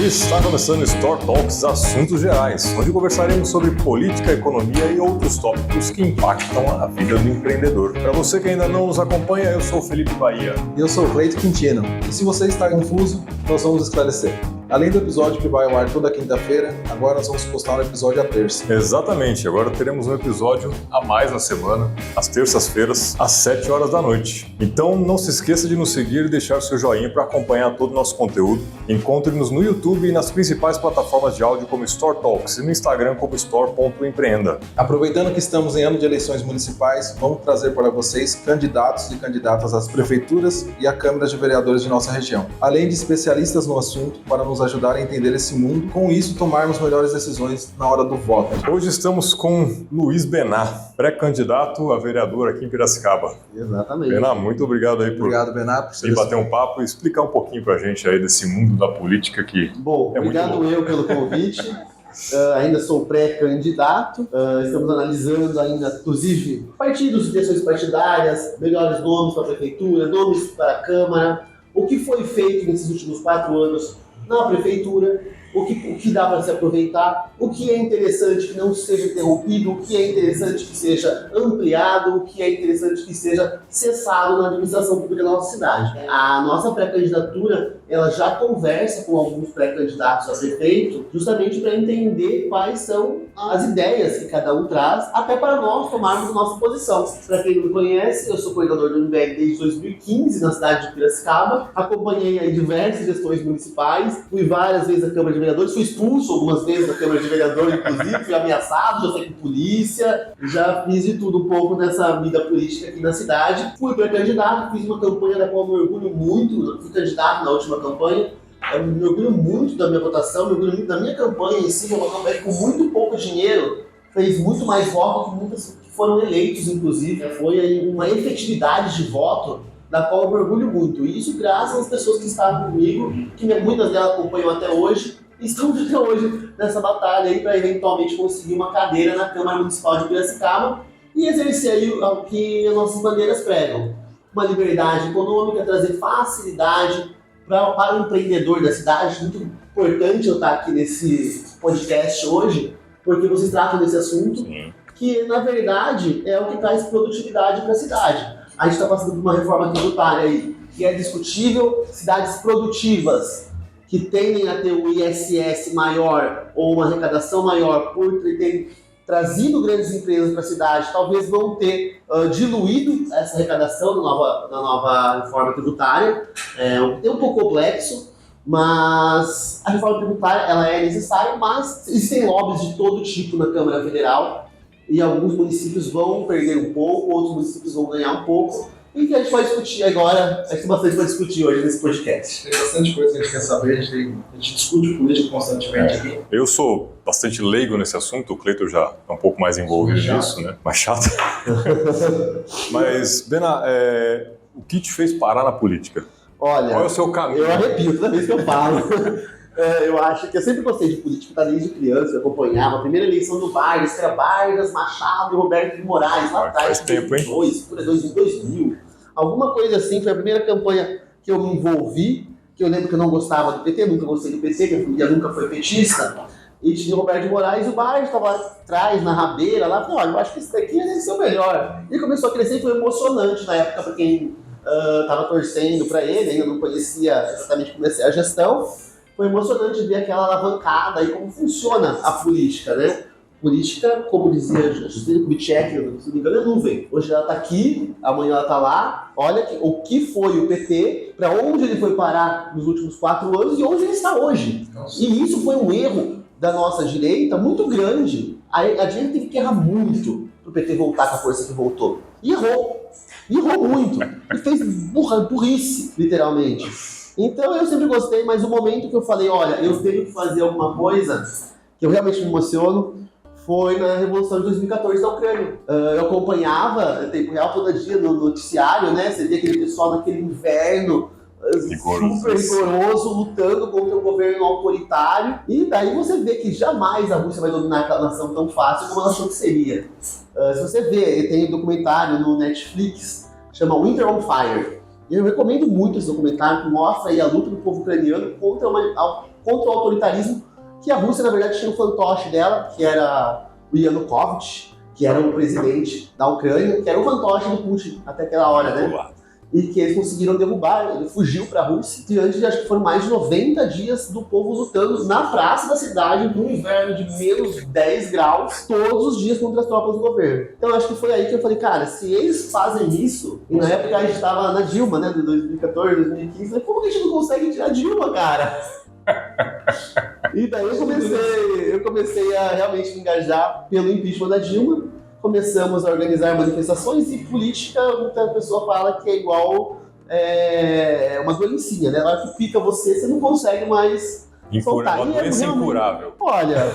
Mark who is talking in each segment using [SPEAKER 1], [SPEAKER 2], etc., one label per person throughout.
[SPEAKER 1] Está começando o Store Talks Assuntos Gerais, onde conversaremos sobre política, economia e outros tópicos que impactam a vida do empreendedor. Para você que ainda não nos acompanha, eu sou o Felipe Bahia.
[SPEAKER 2] E eu sou o Cleito Quintino. E se você está confuso, nós vamos esclarecer. Além do episódio que vai ao ar toda quinta-feira, agora nós vamos postar um episódio à terça.
[SPEAKER 1] Exatamente, agora teremos um episódio a mais na semana, às terças-feiras, às 7 horas da noite. Então não se esqueça de nos seguir e deixar seu joinha para acompanhar todo o nosso conteúdo. Encontre-nos no YouTube e nas principais plataformas de áudio como Store Talks e no Instagram como store.empreenda.
[SPEAKER 2] Aproveitando que estamos em ano de eleições municipais, vamos trazer para vocês candidatos e candidatas às prefeituras e à Câmara de Vereadores de nossa região, além de especialistas no assunto para nos ajudar a entender esse mundo, com isso tomarmos melhores decisões na hora do voto.
[SPEAKER 1] Hoje estamos com Luiz Bená, pré-candidato a vereador aqui em Piracicaba.
[SPEAKER 2] Exatamente.
[SPEAKER 1] Bená, muito obrigado aí por
[SPEAKER 2] Bená, por
[SPEAKER 1] vir bater um papo e explicar um pouquinho pra gente aí desse mundo da política que
[SPEAKER 3] Bom,
[SPEAKER 1] é muito
[SPEAKER 3] obrigado
[SPEAKER 1] louco.
[SPEAKER 3] eu pelo convite. Ainda sou pré-candidato. Estamos analisando ainda, inclusive, partidos, direções partidárias, melhores nomes para a prefeitura, nomes para a Câmara, o que foi feito nesses últimos 4 anos na prefeitura, o que dá para se aproveitar, o que é interessante que não seja interrompido, o que é interessante que seja ampliado, o que é interessante que seja cessado na administração pública da nossa cidade. A nossa pré-candidatura, ela já conversa com alguns pré-candidatos a prefeito, justamente para entender quais são as ideias que cada um traz, até para nós tomarmos a nossa posição. Para quem não me conhece, eu sou coordenador do MBL desde 2015 na cidade de Piracicaba, acompanhei aí diversas gestões municipais, fui várias vezes à Câmara de Vereadores, fui expulso algumas vezes da Câmara de Vereadores, inclusive, fui ameaçado, já saí com polícia, já fiz de tudo um pouco nessa vida política aqui na cidade. Fui pré-candidato, fiz uma campanha da qual eu me orgulho muito, fui candidato na última campanha, eu me orgulho muito da minha votação, me orgulho muito da minha campanha em si, uma campanha com muito pouco dinheiro, fez muito mais votos que muitas que foram eleitos, inclusive. Foi aí uma efetividade de voto da qual eu me orgulho muito. E isso graças às pessoas que estavam comigo, que muitas delas acompanham até hoje, e estão até hoje nessa batalha aí para eventualmente conseguir uma cadeira na Câmara Municipal de Piracicaba e exercer aí o que as nossas bandeiras pregam. Uma liberdade econômica, trazer facilidade para o empreendedor da cidade. Muito importante eu estar aqui nesse podcast hoje, porque vocês tratam desse assunto, que na verdade é o que traz produtividade para a cidade. A gente está passando por uma reforma tributária aí, que é discutível, cidades produtivas, que tendem a ter um ISS maior ou uma arrecadação maior por ter trazido grandes empresas para a cidade, talvez vão ter diluído essa arrecadação na nova reforma tributária. É um pouco complexo, mas a reforma tributária ela é necessária, mas existem lobbies de todo tipo na Câmara Federal e alguns municípios vão perder um pouco, outros municípios vão ganhar um pouco. E que a gente vai discutir agora, a gente tem bastante para discutir hoje nesse podcast.
[SPEAKER 2] Tem bastante coisa que a gente quer saber, a gente discute política constantemente aqui.
[SPEAKER 1] Eu sou bastante leigo nesse assunto, o Cleito já é um pouco mais envolvido nisso, né? Mais chato. Mas, Bená, o que te fez parar na política?
[SPEAKER 3] Olha,
[SPEAKER 1] qual é o seu caminho?
[SPEAKER 3] Eu arrepio toda vez que eu falo. Eu acho que eu sempre gostei de política, tá desde criança, eu acompanhava a primeira eleição do Vargas, que era Vargas, Machado e Roberto de Moraes, lá atrás,
[SPEAKER 1] faz tempo, hein?
[SPEAKER 3] 2000. Alguma coisa assim, foi a primeira campanha que eu me envolvi, que eu lembro que eu não gostava do PT, nunca gostei do PT, que a família nunca foi petista, e tinha o Roberto de Moraes e o Vargas estava lá atrás, na rabeira, lá, falei, olha, eu acho que esse daqui deve ser o melhor. E começou a crescer e foi emocionante na época para quem estava torcendo para ele, ainda não conhecia exatamente como ia ser a gestão. Foi emocionante ver aquela alavancada e como funciona a política, né? Política, como dizia Juscelino Kubitschek, se não me engano, é nuvem. Hoje ela está aqui, amanhã ela está lá. Olha o que foi o PT, para onde ele foi parar nos últimos 4 anos e onde ele está hoje. Nossa. E isso foi um erro da nossa direita muito grande. A direita teve que errar muito para o PT voltar com a força que voltou. E errou muito. E fez burrice, literalmente. Então eu sempre gostei, mas o momento que eu falei, olha, eu tenho que fazer alguma coisa, que eu realmente me emociono, foi na Revolução de 2014 da Ucrânia. Eu acompanhava, em tempo real, todo dia no noticiário, né? Você via aquele pessoal naquele inverno super rigoroso, lutando contra um governo autoritário. E daí você vê que jamais a Rússia vai dominar aquela nação tão fácil como ela achou que seria. Se você vê, tem um documentário no Netflix, chama Winter on Fire. E eu recomendo muito esse documentário, que mostra aí a luta do povo ucraniano contra o autoritarismo, que a Rússia, na verdade, tinha um fantoche dela, que era o Yanukovych, que era o presidente da Ucrânia, que era o fantoche do Putin até aquela hora, né? E que eles conseguiram derrubar, ele fugiu para a Rússia, diante de, acho que foram mais de 90 dias do povo lutando na praça da cidade, no inverno de menos 10 graus, todos os dias contra as tropas do governo. Então acho que foi aí que eu falei, cara, se eles fazem isso, e na época a gente estava na Dilma, né, de 2014, 2015, eu falei, como que a gente não consegue tirar a Dilma, cara? E daí eu comecei a realmente me engajar pelo impeachment da Dilma. Começamos a organizar manifestações e política, muita pessoa fala que é igual uma doencinha, né? Na hora que pica você não consegue mais soltar.
[SPEAKER 1] Uma doença incurável.
[SPEAKER 3] Olha,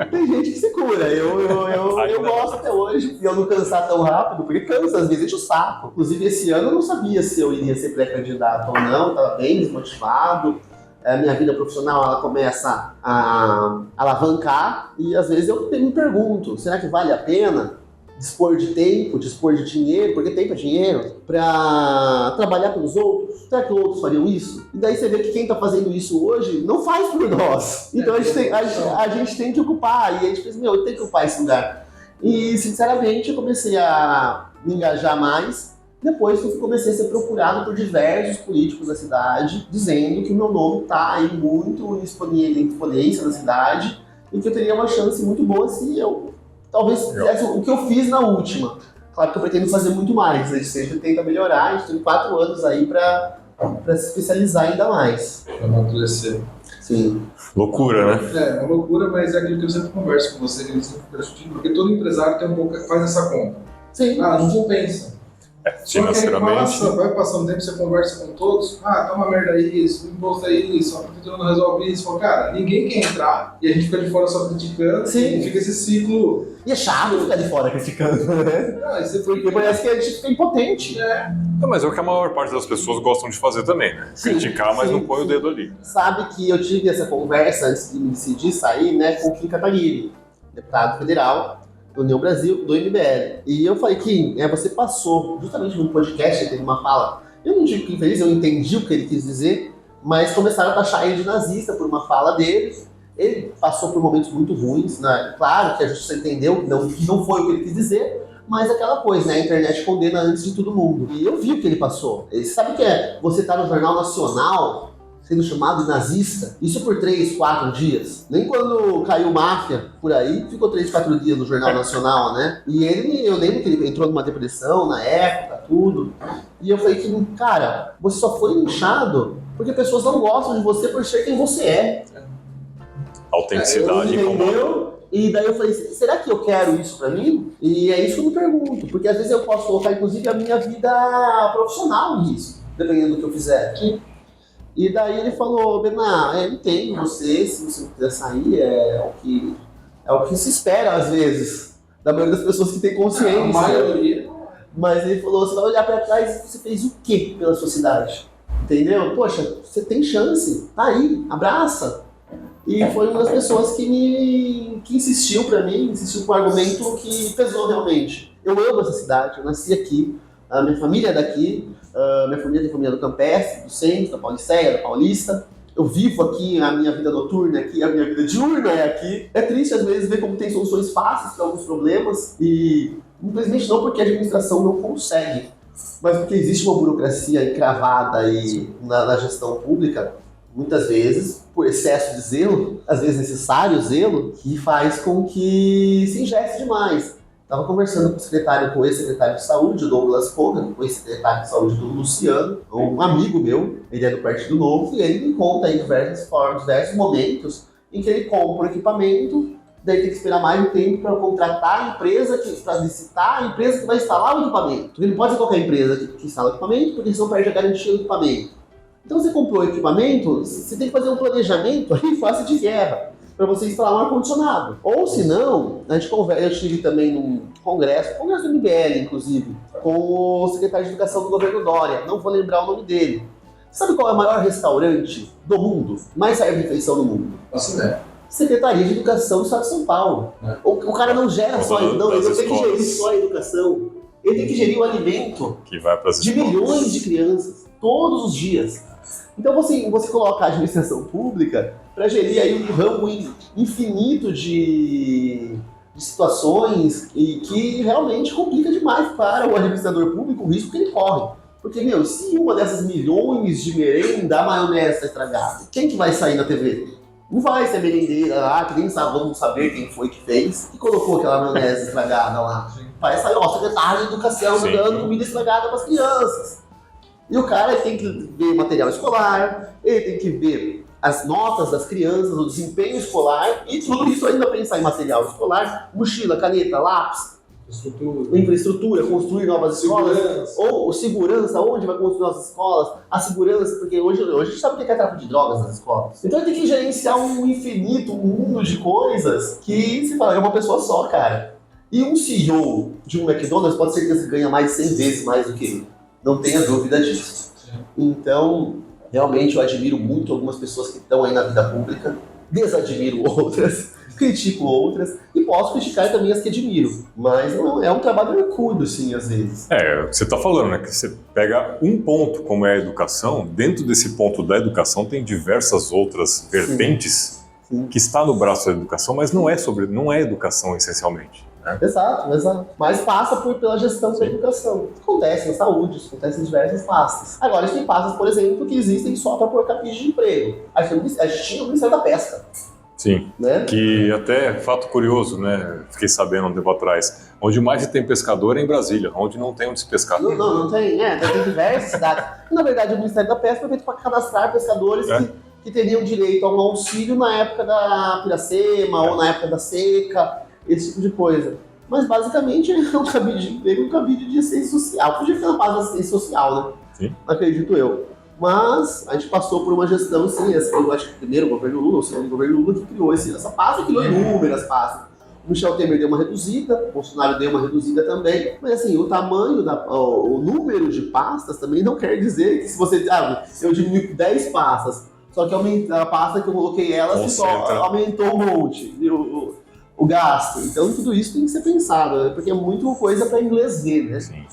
[SPEAKER 3] tem gente que se cura, eu gosto até hoje de eu não cansar tão rápido, porque cansa, às vezes enche o saco. Inclusive esse ano eu não sabia se eu iria ser pré-candidato ou não, estava bem desmotivado. A minha vida profissional ela começa a alavancar e às vezes eu me pergunto, será que vale a pena dispor de tempo, dispor de dinheiro, porque tempo é dinheiro, para trabalhar pelos outros? Será que outros fariam isso? E daí você vê que quem está fazendo isso hoje não faz por nós. Então a gente tem que ocupar, e a gente pensa, eu tenho que ocupar esse lugar. E sinceramente eu comecei a me engajar mais depois que eu comecei a ser procurado por diversos políticos da cidade, dizendo que o meu nome está aí muito em exponência na cidade e que eu teria uma chance muito boa se eu talvez fizesse o que eu fiz na última. Claro que eu pretendo fazer muito mais, a gente sempre tenta melhorar, a gente tem 4 anos aí para se especializar ainda mais.
[SPEAKER 2] Para amadurecer.
[SPEAKER 3] Sim.
[SPEAKER 1] Loucura, né?
[SPEAKER 2] É uma loucura, mas é aquilo que eu sempre converso com você, que eu sempre converso, porque todo empresário tem faz essa conta.
[SPEAKER 3] Sim.
[SPEAKER 2] Não compensa.
[SPEAKER 1] Financeiramente.
[SPEAKER 2] Vai passando tempo, você conversa com todos, tá uma merda isso, o imposto é isso, a prefeitura não resolve isso. Fala, cara, ninguém quer entrar e a gente fica de fora só criticando.
[SPEAKER 3] Sim.
[SPEAKER 2] E fica esse ciclo.
[SPEAKER 3] E é chato ficar de fora criticando, né? Porque parece que a gente fica impotente.
[SPEAKER 1] Não, mas é o que a maior parte das pessoas gostam de fazer também, né?
[SPEAKER 3] Sim,
[SPEAKER 1] criticar, mas
[SPEAKER 3] sim,
[SPEAKER 1] não põe o dedo ali.
[SPEAKER 3] Sabe que eu tive essa conversa antes de me decidir sair, né, com o Kim Kataguiri, deputado federal do União Brasil, do MBL. E eu falei, Kim, você passou, justamente num podcast, teve uma fala, eu não digo que infeliz, eu entendi o que ele quis dizer, mas começaram a taxar ele de nazista por uma fala dele. Ele passou por momentos muito ruins, né? Claro que a justiça entendeu que não foi o que ele quis dizer, mas aquela coisa, né? A internet condena antes de todo mundo. E eu vi o que ele passou. Ele sabe o que é você estar no Jornal Nacional sendo chamado de nazista? Isso por 3, 4 dias. Nem quando caiu Máfia por aí, ficou 3, 4 dias no Jornal Nacional, né? E eu lembro que ele entrou numa depressão na época, tudo. E eu falei que, cara, você só foi linchado porque pessoas não gostam de você por ser quem você é.
[SPEAKER 1] Autenticidade.
[SPEAKER 3] Entendeu? E daí eu falei, será que eu quero isso pra mim? E é isso que eu me pergunto, porque às vezes eu posso colocar, inclusive, a minha vida profissional nisso, dependendo do que eu fizer. Sim. E daí ele falou, Bená, eu entendo você, se você quiser sair, é o que se espera às vezes, da maioria das pessoas que tem consciência.
[SPEAKER 2] A maioria.
[SPEAKER 3] Mas ele falou, você vai olhar pra trás e você fez o quê pela sua cidade? Entendeu? Poxa, você tem chance, tá aí, abraça. E foi uma das pessoas que insistiu pra mim, insistiu com um argumento que pesou realmente. Eu amo essa cidade, eu nasci aqui, a minha família é daqui, minha família tem família do Campestre, do Centro, da Pauliceia, da Paulista. Eu vivo aqui, a minha vida noturna é aqui, a minha vida diurna é aqui. É triste às vezes ver como tem soluções fáceis para alguns problemas e infelizmente não porque a administração não consegue, mas porque existe uma burocracia encravada aí na gestão pública, muitas vezes, por excesso de zelo, às vezes necessário zelo, que faz com que se ingesse demais. Estava conversando com o ex-secretário de Saúde, o Douglas Kogan, com o ex-secretário de Saúde do Luciano, um amigo meu, ele é do Partido Novo, e ele me conta aí diversos momentos em que ele compra um equipamento, daí tem que esperar mais um tempo para contratar a empresa, para licitar a empresa que vai instalar o equipamento. Ele não pode ser qualquer empresa que instala o equipamento, porque senão perde a garantia do equipamento. Então você comprou o equipamento, você tem que fazer um planejamento aí fácil de guerra, para você instalar um ar-condicionado. Ou se não, eu estive também num congresso do MBL, inclusive, com o secretário de Educação do governo Dória, não vou lembrar o nome dele. Sabe qual é o maior restaurante do mundo? Mais serve de refeição do mundo?
[SPEAKER 2] Nossa ideia.
[SPEAKER 3] Secretaria de Educação do Estado de São Paulo. O cara não gera só, ele não tem que gerir só a educação. Ele tem que gerir o alimento
[SPEAKER 1] Que vai para as
[SPEAKER 3] de milhões de crianças, todos os dias. Então você coloca a administração pública para gerir aí um ramo infinito de situações e que realmente complica demais para o administrador público o risco que ele corre. Porque, se uma dessas milhões de merenda, a maionese está estragada, quem que vai sair na TV? Não vai ser merendeira lá, que nem vamos saber quem foi que fez e colocou aquela maionese estragada lá. Vai sair, secretário de educação dando comida estragada para as crianças. E o cara tem que ver material escolar, ele tem que ver as notas das crianças, o desempenho escolar e tudo isso ainda pensar em material escolar, mochila, caneta, lápis, infraestrutura, construir novas escolas, ou segurança, onde vai construir novas escolas, a segurança, porque hoje a gente sabe o que é tráfico de drogas nas escolas. Então ele tem que gerenciar um infinito, um mundo de coisas que se fala, é uma pessoa só, cara. E um CEO de um McDonald's pode ser que ele ganha mais de 100 vezes mais do que ele. Não tenha dúvida disso. Então, realmente eu admiro muito algumas pessoas que estão aí na vida pública, desadmiro outras, critico outras e posso criticar também as que admiro. Mas não é um trabalho hercúleo, sim, às vezes.
[SPEAKER 1] É o que você está falando, né? Que você pega um ponto como é a educação, dentro desse ponto da educação tem diversas outras vertentes que está no braço da educação, mas não é educação essencialmente.
[SPEAKER 3] Exato. Mas passa pela gestão da educação. Isso acontece na saúde, isso acontece em diversas pastas. Agora, tem pastas, por exemplo, que existem só para pôr capítulo de emprego. A gente tinha o Ministério da Pesca.
[SPEAKER 1] Sim,
[SPEAKER 3] né?
[SPEAKER 1] Que até fato curioso, né? Fiquei sabendo um tempo atrás. Onde mais tem pescador é em Brasília, onde não tem onde se pescar.
[SPEAKER 3] Não tem. Tem diversas cidades. Na verdade, o Ministério da Pesca foi feito para cadastrar pescadores que teriam direito a um auxílio na época da piracema ou na época da seca. Esse tipo de coisa. Mas basicamente é um cabide de emprego, um cabide de assistência social. Podia ficar na base da assistência social, né?
[SPEAKER 1] Sim.
[SPEAKER 3] Acredito eu. Mas a gente passou por uma gestão, sim, eu acho que o primeiro governo Lula, o segundo governo Lula, que criou essa pasta, criou inúmeras pastas. O Michel Temer deu uma reduzida, o Bolsonaro deu uma reduzida também. Mas assim, o tamanho, o número de pastas também não quer dizer que se você... eu diminui 10 pastas, só que a pasta que eu coloquei só aumentou um monte. O gasto. Então tudo isso tem que ser pensado, né? Porque é muito coisa para inglês ver, né?
[SPEAKER 1] Sim.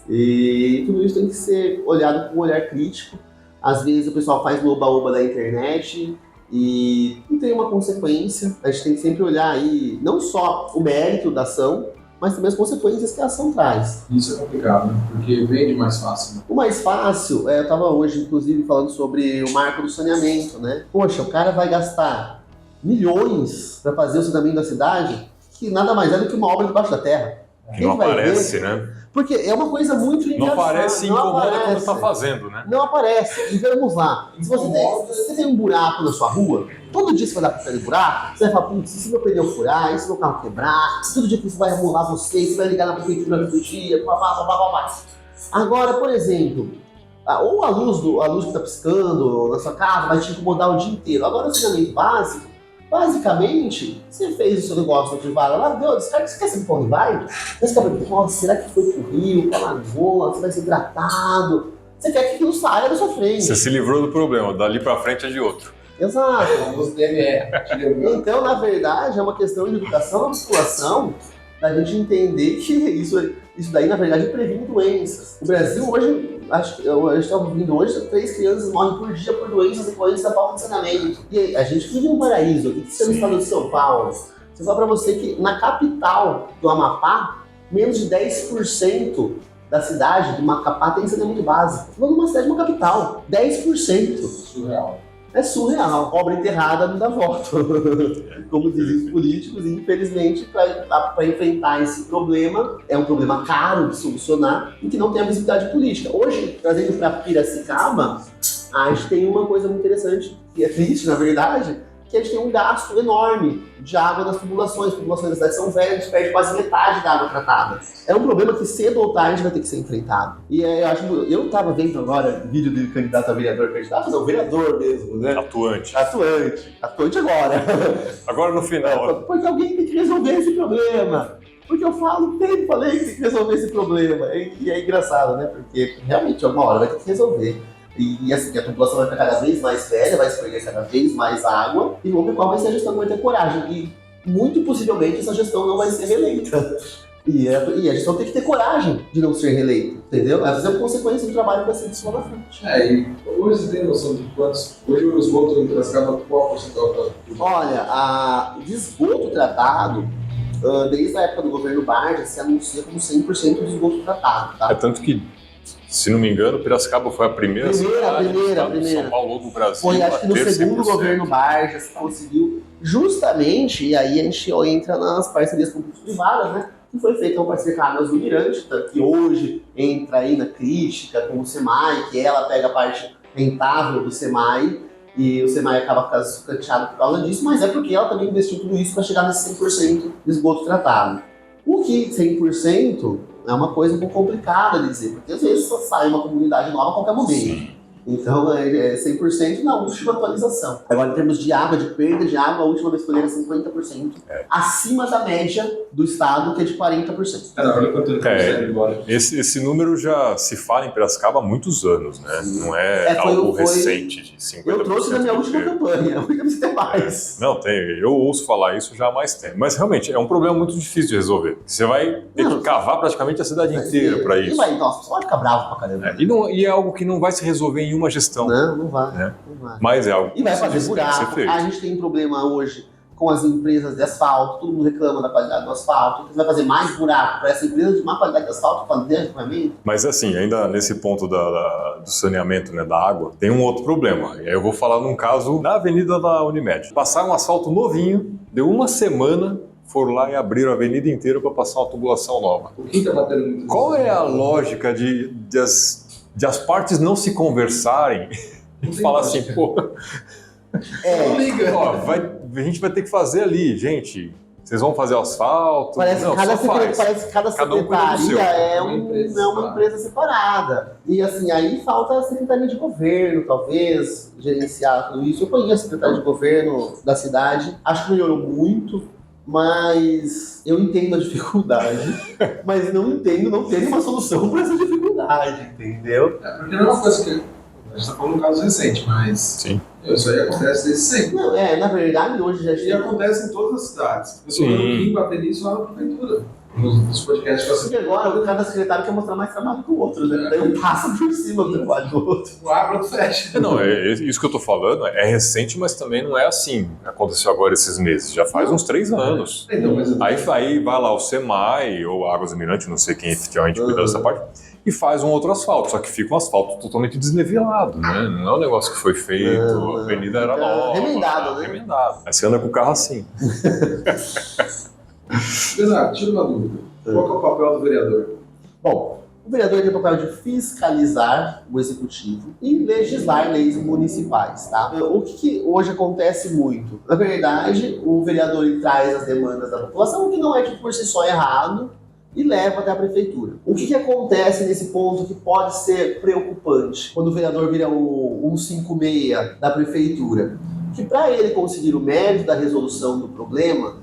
[SPEAKER 3] E tudo isso tem que ser olhado com um olhar crítico. Às vezes o pessoal faz no oba-oba da internet e não tem uma consequência. A gente tem que sempre olhar aí não só o mérito da ação, mas também as consequências que a ação traz.
[SPEAKER 2] Isso é complicado, né? Porque vende mais fácil. Né?
[SPEAKER 3] O mais fácil, eu estava hoje inclusive falando sobre o marco do saneamento, né? Poxa, o cara vai gastar milhões para fazer o saneamento da cidade, que nada mais é do que uma obra debaixo da terra.
[SPEAKER 1] Que não aparece, né?
[SPEAKER 3] Porque é uma coisa muito engraçada.
[SPEAKER 1] Não aparece e incomoda quando está fazendo, né?
[SPEAKER 3] Não aparece. E vamos lá. Se você tem um buraco na sua rua, todo dia você vai dar para aquele buraco, você vai falar, putz, se meu pneu furar, se meu carro quebrar, todo dia que você vai amular você vai ligar na prefeitura todo dia, blá. Agora, por exemplo, ou a luz que está piscando na sua casa vai te incomodar o dia inteiro. Agora, o saneamento básico, basicamente, você fez o seu negócio no privado lá, você quer saber pra onde vai? Você quer perguntar, será que foi pro rio, pra lagoa, você vai ser hidratado? Você quer que aquilo saia da sua frente.
[SPEAKER 1] Você se livrou do problema, dali pra frente é de outro.
[SPEAKER 3] Exato. Então, na verdade, é uma questão de educação da população, da gente entender que isso daí, na verdade, previne doenças. O Brasil hoje, a gente está ouvindo hoje, 3 crianças morrem por dia por doenças decorrentes da falta de saneamento. E a gente vive um paraíso aqui, que no estado de São Paulo. Eu falo para você que na capital do Amapá, menos de 10% da cidade do Macapá tem saneamento básico. Vamos numa cidade, uma capital, 10%.
[SPEAKER 2] Surreal.
[SPEAKER 3] É surreal. Obra enterrada não dá voto. Como dizem os políticos, e infelizmente, para enfrentar esse problema, é um problema caro de solucionar e que não tem a visibilidade política. Hoje, trazendo para Piracicaba, a gente tem uma coisa muito interessante, que é triste, na verdade, que a gente tem um gasto enorme de água nas tubulações. As tubulações da cidade são velhas, a gente perde quase metade da água tratada. É um problema que cedo ou tarde vai ter que ser enfrentado. E eu estava vendo agora vídeo de candidato a vereador, não, vereador mesmo, né?
[SPEAKER 1] Atuante
[SPEAKER 3] agora.
[SPEAKER 1] Agora no final.
[SPEAKER 3] Porque alguém tem que resolver esse problema. Porque eu falei que tem que resolver esse problema. E é engraçado, né? Porque realmente, uma hora vai ter que resolver. E assim, a população vai ficar cada vez mais velha, vai se perder cada vez mais água, e vamos ver qual vai ser a gestão que vai ter coragem. E muito possivelmente essa gestão não vai ser reeleita. E a gestão tem que ter coragem de não ser reeleito, entendeu? Às vezes é consequência do trabalho que vai ser disso lá na frente.
[SPEAKER 2] E hoje você tem noção de quantos... Hoje o esgoto em Piracicaba, qual porcentagem está?
[SPEAKER 3] Olha, de esgoto tratado, desde a época do governo Barja, se anuncia como 100% de esgoto tratado, tá?
[SPEAKER 1] É tanto que, se não me engano, Piracicaba foi a primeira cidade do estado de São Paulo do Brasil.
[SPEAKER 3] Foi, acho que no
[SPEAKER 1] ter
[SPEAKER 3] segundo
[SPEAKER 1] 100%.
[SPEAKER 3] governo Barja se conseguiu justamente, e aí a gente entra nas parcerias público-privadas, né? Que foi feita uma parceria com a Águas do Mirante, que hoje entra aí na crítica com o SEMAI, que ela pega a parte rentável do SEMAI, e o SEMAI acaba ficando sucateado por causa disso, mas é porque ela também investiu tudo isso para chegar nesse 100% de esgoto tratado. O que 100% é uma coisa um pouco complicada de dizer, porque às vezes só sai uma comunidade nova a qualquer momento.
[SPEAKER 1] Sim.
[SPEAKER 3] Então é 100% na última atualização. Agora, em termos de água, de perda de água, a última vez que eu li era 50%, acima da média do estado, que é de 40%.
[SPEAKER 2] Olha quanto
[SPEAKER 1] Esse número já se fala em Piracicaba há muitos anos, né? Não é algo recente de 50%.
[SPEAKER 3] Eu trouxe na minha última campanha, eu ainda precisa ter mais.
[SPEAKER 1] Não, tem. Eu ouço falar isso já há mais tempo. Mas realmente é um problema muito difícil de resolver. Você vai ter que cavar praticamente a cidade inteira para isso.
[SPEAKER 3] Nossa, você pode ficar bravo pra caramba.
[SPEAKER 1] E é algo que não vai se resolver em uma gestão.
[SPEAKER 3] Não vai.
[SPEAKER 1] Né?
[SPEAKER 3] Não vai.
[SPEAKER 1] Mas é algo
[SPEAKER 3] E vai fazer
[SPEAKER 1] que tem que ser
[SPEAKER 3] buraco.
[SPEAKER 1] feito.
[SPEAKER 3] A gente tem um problema hoje com as empresas de asfalto, todo mundo reclama da qualidade do asfalto, então você vai fazer mais buraco para essa empresa de má qualidade de asfalto fazer equipamento.
[SPEAKER 1] Mas assim, ainda nesse ponto do saneamento, né, da água, tem um outro problema. E aí eu vou falar num caso na Avenida da Unimed. Passaram um asfalto novinho, deu uma semana, foram lá e abriram a avenida inteira para passar uma tubulação nova.
[SPEAKER 2] O que está batendo muito?
[SPEAKER 1] Qual é a lógica de as partes não se conversarem e falar assim, pô,
[SPEAKER 2] Não liga.
[SPEAKER 1] ó, a gente vai ter que fazer ali, gente. Vocês vão fazer o asfalto?
[SPEAKER 3] Parece
[SPEAKER 1] não,
[SPEAKER 3] que cada,
[SPEAKER 1] só faz.
[SPEAKER 3] cada
[SPEAKER 1] Cada um cuida do seu.
[SPEAKER 3] secretaria é
[SPEAKER 2] Uma
[SPEAKER 3] uma empresa separada. E assim, aí falta a secretaria de governo, talvez, gerenciar tudo isso. Eu conheço a secretaria de governo da cidade, acho que melhorou muito, mas eu entendo a dificuldade, mas não entendo não ter uma solução para essa dificuldade, entendeu?
[SPEAKER 2] Porque não é uma coisa que a gente está falando de um caso recente, mas
[SPEAKER 1] Sim.
[SPEAKER 2] isso aí acontece desde sempre.
[SPEAKER 3] Não, na verdade, hoje já
[SPEAKER 2] E acontece em todas as cidades. Eu
[SPEAKER 1] Sim.
[SPEAKER 2] estou vendo bater nisso lá na prefeitura. Nos podcasts que eu
[SPEAKER 3] Porque agora cada secretário quer mostrar mais trabalho que o outro, né? Daí um passa por cima do trabalho do outro.
[SPEAKER 2] abre, outro fecha.
[SPEAKER 1] Não, isso que eu tô falando é recente, mas também não é assim. Aconteceu agora esses meses, já faz uns 3 anos.
[SPEAKER 2] Então, mas
[SPEAKER 1] Aí vai lá o SEMAI ou Águas do Mirante, não sei quem efetivamente cuida dessa parte, e faz um outro asfalto, só que fica um asfalto totalmente desnivelado, né? Não é um negócio que foi feito, a avenida era nova.
[SPEAKER 3] remendado, né?
[SPEAKER 1] Remendado. Aí você anda com o carro assim.
[SPEAKER 2] Bernardo, tira uma dúvida. Qual que é o papel do vereador?
[SPEAKER 3] Bom, o vereador tem o papel de fiscalizar o executivo e legislar leis municipais, tá? O que hoje acontece muito? Na verdade, o vereador ele traz as demandas da população, o que não é que por si só errado, e leva até a prefeitura. O que acontece nesse ponto que pode ser preocupante quando o vereador vira o 156 da prefeitura? Que para ele conseguir o mérito da resolução do problema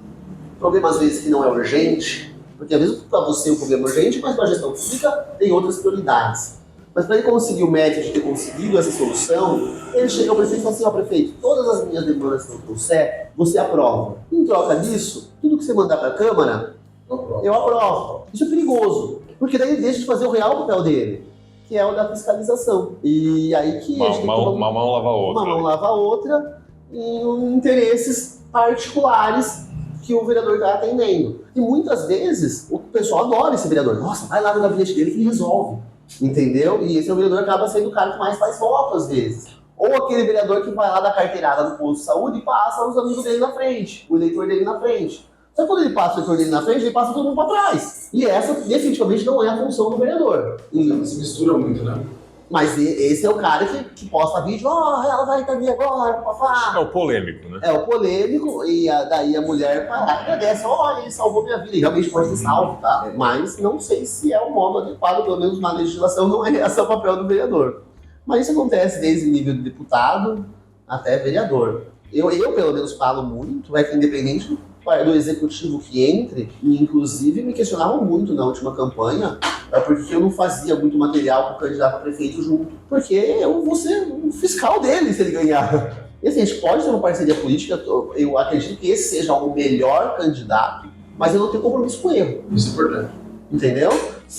[SPEAKER 3] às vezes que não é urgente, porque às vezes para você o problema é urgente, mas para a gestão pública tem outras prioridades. Mas para ele conseguir o mérito de ter conseguido essa solução, ele chega ao prefeito e fala assim, ó prefeito, todas as minhas demandas que eu trouxer, você aprova. Em troca disso, tudo que você mandar para a Câmara, eu aprovo. Isso é perigoso, porque daí ele deixa de fazer o real papel dele, que é o da fiscalização. E aí que a gente tem que
[SPEAKER 1] Uma mão lava a outra.
[SPEAKER 3] uma mão lava a outra em interesses particulares que o vereador está atendendo. E muitas vezes o pessoal adora esse vereador. Nossa, vai lá no gabinete dele que ele resolve. Entendeu? E esse vereador acaba sendo o cara que mais faz voto às vezes. Ou aquele vereador que vai lá dar carteirada no posto de saúde e passa os amigos dele na frente, o eleitor dele na frente. Só que quando ele passa o eleitor dele na frente, ele passa todo mundo para trás. E essa definitivamente não é a função do vereador.
[SPEAKER 2] Se mistura muito, né?
[SPEAKER 3] Mas esse é o cara que posta vídeo, ela vai estar ali agora, papá.
[SPEAKER 1] É o polêmico, né?
[SPEAKER 3] É o polêmico, e daí a mulher vai lá e agradece, olha, ele salvou minha vida, e realmente pode ser salvo, tá? Mas não sei se é o modo adequado, pelo menos na legislação não é esse o papel do vereador. Mas isso acontece desde o nível de deputado até vereador. Eu pelo menos falo muito, que independente do executivo que entre, e inclusive me questionavam muito na última campanha, porque eu não fazia muito material para o candidato a prefeito junto. Porque eu vou ser o fiscal dele se ele ganhar. E assim, a gente pode ter uma parceria política, eu acredito que esse seja o melhor candidato, mas eu não tenho compromisso com o erro.
[SPEAKER 2] Isso é importante.
[SPEAKER 3] Entendeu?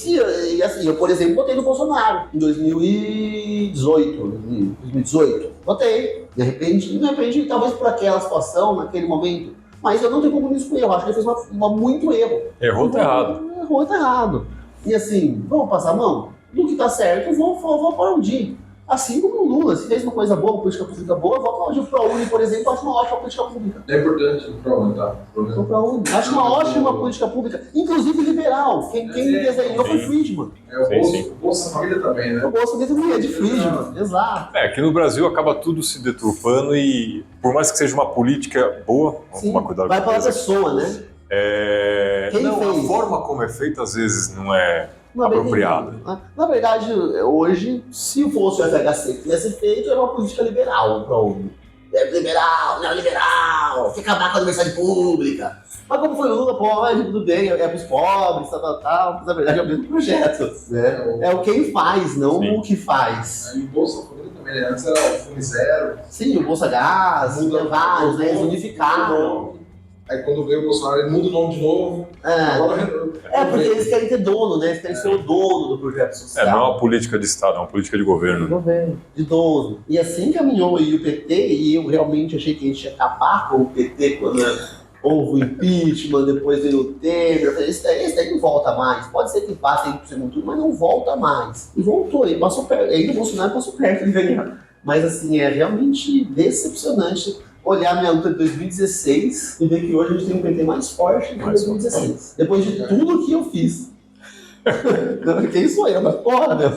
[SPEAKER 3] E assim, eu, por exemplo, votei no Bolsonaro em 2018. Votei. De repente, talvez por aquela situação, naquele momento. Mas eu não tenho compromisso com ele. Eu acho que ele fez muito erro.
[SPEAKER 1] Errou, tá errado.
[SPEAKER 3] Errou, tá errado. E assim, vamos passar a mão? Do que tá certo, eu vou aplaudir. Assim como o Lula, se fez uma coisa boa, uma política pública boa, eu vou aplaudir o ProUni, por exemplo, acho uma ótima política pública.
[SPEAKER 2] É importante o ProUni, tá?
[SPEAKER 3] O ProUni, acho uma ótima política pública, inclusive liberal. Quem desenhou foi Friedman.
[SPEAKER 2] O Bolsa Família também, né?
[SPEAKER 3] O Bolsa Família é de Friedman, exato.
[SPEAKER 1] Aqui no Brasil acaba tudo se deturpando e, por mais que seja uma política boa, vamos tomar cuidado
[SPEAKER 3] vai
[SPEAKER 1] com
[SPEAKER 3] pela
[SPEAKER 1] isso.
[SPEAKER 3] pessoa, né? Quem
[SPEAKER 1] não,
[SPEAKER 3] fez?
[SPEAKER 1] a forma como é feita às vezes não é
[SPEAKER 3] Não,
[SPEAKER 1] apropriada.
[SPEAKER 3] Na verdade, hoje, se fosse o FHC que tivesse feito, era uma política liberal para o liberal, neoliberal, quer acabar com a universidade pública. Mas como foi o Lula, pode, tudo bem, é pros pobres, tal, mas na verdade é o mesmo projeto, né? É o quem faz, não
[SPEAKER 1] Sim.
[SPEAKER 3] o que faz.
[SPEAKER 2] E o Bolsa Família também, né? Antes era o Fundo Zero.
[SPEAKER 3] Sim, o Bolsa Gás,
[SPEAKER 2] Muda
[SPEAKER 3] vários, né? Eles
[SPEAKER 2] muda o
[SPEAKER 3] unificaram.
[SPEAKER 2] nome. Aí quando veio o Bolsonaro, ele muda o nome de novo. Agora,
[SPEAKER 3] Porque eles querem ter dono, né? Eles querem ser o dono do projeto social.
[SPEAKER 1] Não é uma política de Estado, é uma política de governo.
[SPEAKER 3] De governo, de dono. E assim caminhou aí o PT, e eu realmente achei que a gente ia acabar com o PT quando houve o impeachment, depois veio o Temer. Eu falei, esse daí não volta mais. Pode ser que passe aí por segundo turno, mas não volta mais. E voltou, ele passou perto, ainda o Bolsonaro passou perto de ganhar. Mas assim, é realmente decepcionante olhar minha luta de 2016 e ver que hoje a gente tem um PT mais forte do que em 2016. Depois de tudo que eu fiz. Quem sou eu? Mas porra, meu.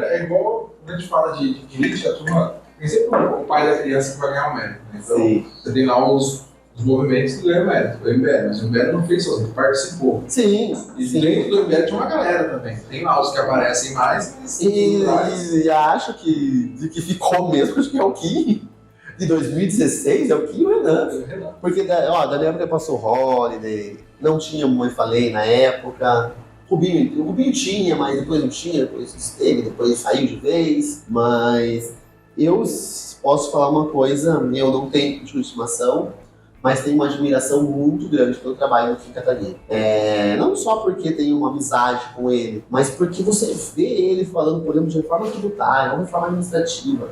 [SPEAKER 2] É igual quando a gente fala de política, a turma tem sempre o pai da criança que vai ganhar o mérito. Né? Então,
[SPEAKER 3] Sim.
[SPEAKER 2] você tem lá os movimentos que ganham mérito. O MBL, mas o MBL não fez sozinho, participou.
[SPEAKER 3] Sim.
[SPEAKER 2] E dentro do MBL tinha uma galera também. Tem lá os que aparecem mais.
[SPEAKER 3] E acho que ficou mesmo, acho que é o Kim. De 2016 é o Kim e o Renan. Porque da minha época passou Holiday, não tinha, como eu falei, na época. O Rubinho tinha, mas depois não tinha, depois esteve, depois saiu de vez. Mas eu posso falar uma coisa, eu não tenho político de estimação, mas tenho uma admiração muito grande pelo trabalho do Kim Kataguiri. Não só porque tenho uma amizade com ele, mas porque você vê ele falando, por exemplo, de reforma tributária, uma reforma administrativa.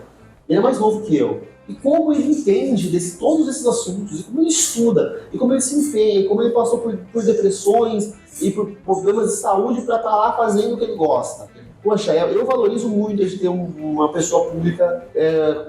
[SPEAKER 3] Ele é mais novo que eu. E como ele entende todos esses assuntos, e como ele estuda, e como ele se empenha, e como ele passou por depressões e por problemas de saúde para estar lá fazendo o que ele gosta. Poxa, eu valorizo muito de ter uma pessoa pública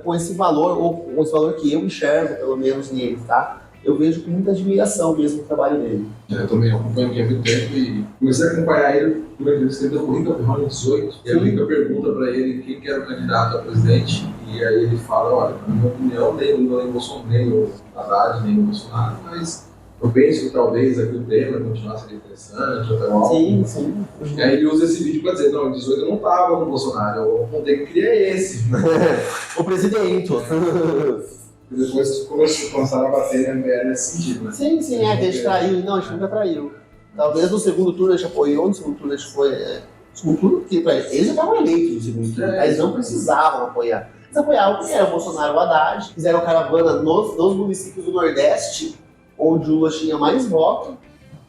[SPEAKER 3] com esse valor, ou com esse valor que eu enxergo, pelo menos, nele, tá? Eu vejo com muita admiração mesmo o trabalho dele.
[SPEAKER 2] Eu também acompanho ele há muito tempo e comecei a acompanhar ele durante ele escreveu o Rica Pirroni 18. E a Rica pergunta para ele quem que era o candidato a presidente. E aí ele fala, olha, na minha opinião, nem o Lula, nem o Bolsonaro, nem o Haddad, nem o Bolsonaro, mas eu penso que talvez aqui o Temer continuasse seria interessante, até o
[SPEAKER 3] Sim, sim.
[SPEAKER 2] E aí ele usa esse vídeo para dizer, não, em 18 eu não tava no Bolsonaro, eu apontei que queria esse.
[SPEAKER 3] O presidente.
[SPEAKER 2] E depois começaram a bater na MBL nesse sentido, né?
[SPEAKER 3] Sim, que a gente traiu. Não, a gente nunca traiu. Talvez no segundo turno a gente apoiou, no segundo turno a gente foi... segundo turno, porque eles já estavam eleitos no segundo turno, eles não precisavam apoiar. Eles apoiavam porque era o Bolsonaro e o Haddad, fizeram caravana nos municípios do Nordeste, onde o Lula tinha mais voto,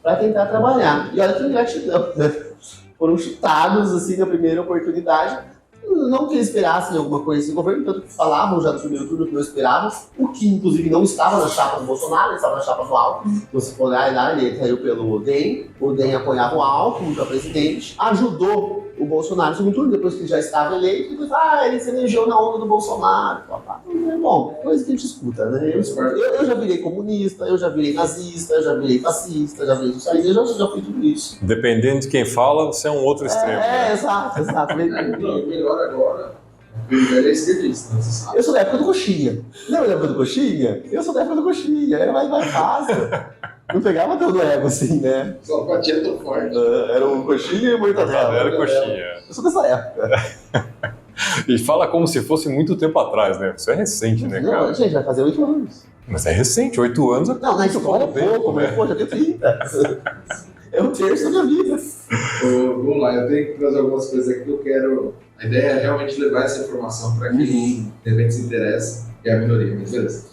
[SPEAKER 3] para tentar trabalhar. E olha que ingratidão, né? Foram chutados assim na primeira oportunidade. Não que eles esperassem alguma coisa desse governo, tanto que falavam já no primeiro turno que não esperavam, o que inclusive não estava na chapa do Bolsonaro, ele estava na chapa do Alckmin. Você for olhar, ele saiu pelo DEM, o DEM apoiava o Alckmin para presidente, ajudou o Bolsonaro no segundo turno, depois que ele já estava eleito, depois ele se elegeu na onda do Bolsonaro. Bom, coisa que a gente escuta, né? Eu já virei comunista, eu já virei nazista, eu já virei fascista, já virei socialista, eu já fui tudo isso.
[SPEAKER 1] Dependendo de quem fala, você é um outro extremo. Né?
[SPEAKER 3] Exato.
[SPEAKER 2] Não, melhor agora, ele é esquerdista, você sabe.
[SPEAKER 3] Eu sou da época do Coxinha. Lembra da época do Coxinha? Eu sou da época do Coxinha, era mais fácil. Não pegava tanto ego assim, né?
[SPEAKER 2] Só batia tão forte.
[SPEAKER 3] Era o Coxinha e o Mortadela.
[SPEAKER 1] Era coxinha.
[SPEAKER 3] Eu sou dessa época.
[SPEAKER 1] E fala como se fosse muito tempo atrás, né? Isso é recente, né, cara?
[SPEAKER 3] Não, gente, vai fazer 8 anos.
[SPEAKER 1] Mas é recente, 8 anos.
[SPEAKER 3] Não, na história é pouco, mas pô, já tem 30. É um terço da minha vida.
[SPEAKER 2] Vamos lá, eu tenho que trazer algumas coisas aqui que eu quero. A ideia é realmente levar essa informação para quem de repente se interessa, que é a minoria, mas beleza.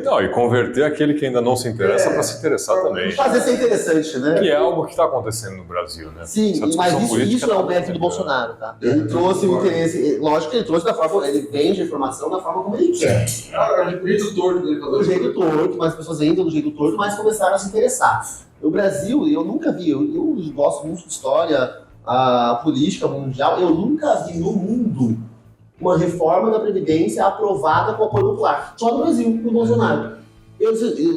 [SPEAKER 1] Não, e converter aquele que ainda não se interessa para se interessar também.
[SPEAKER 3] Fazer ser interessante, né?
[SPEAKER 1] Que é algo que está acontecendo no Brasil, né?
[SPEAKER 3] Sim,
[SPEAKER 1] Essa
[SPEAKER 3] mas
[SPEAKER 1] discussão
[SPEAKER 3] isso
[SPEAKER 1] política
[SPEAKER 3] é o
[SPEAKER 1] tá
[SPEAKER 3] mérito do
[SPEAKER 1] acontecendo.
[SPEAKER 3] Bolsonaro, tá? Ele trouxe o interesse, lógico que ele trouxe da forma, ele vende a informação da forma como ele quer.
[SPEAKER 2] O jeito torto dele fazer.
[SPEAKER 3] Do jeito torto, mas as pessoas entram do jeito torto, mas começaram a se interessar. O Brasil, eu nunca vi, eu gosto muito de história, a política mundial, eu nunca vi no mundo uma reforma da Previdência aprovada com apoio popular. Só no Brasil, no Bolsonaro.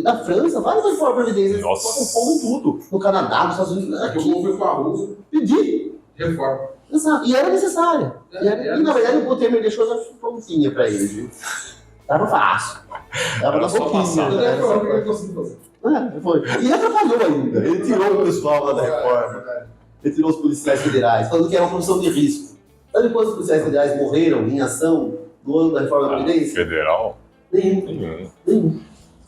[SPEAKER 3] Na França, várias reformas da Previdência, eles
[SPEAKER 1] Nossa.
[SPEAKER 3] botam fogo em tudo. No Canadá, nos Estados Unidos,
[SPEAKER 2] Aqui o
[SPEAKER 3] aqui,
[SPEAKER 2] povo foi com a rua,
[SPEAKER 3] pedir.
[SPEAKER 2] reforma.
[SPEAKER 3] Exato, e era necessária. E na verdade o Temer deixou ela prontinha pra ele, viu? Tava fácil. Tava
[SPEAKER 1] Era
[SPEAKER 3] na
[SPEAKER 1] só
[SPEAKER 3] boquinha.
[SPEAKER 1] passar.
[SPEAKER 3] Né?
[SPEAKER 2] Reforma, o que ele conseguiu fazer?
[SPEAKER 3] Foi. E atrapalhou ainda. Ele tirou o pessoal lá da reforma. Ele tirou os policiais federais, falando que era uma profissão de risco. Sabe quantos policiais federais morreram em ação no ano da reforma da Previdência?
[SPEAKER 1] Federal?
[SPEAKER 3] Nenhum.
[SPEAKER 1] Nenhum.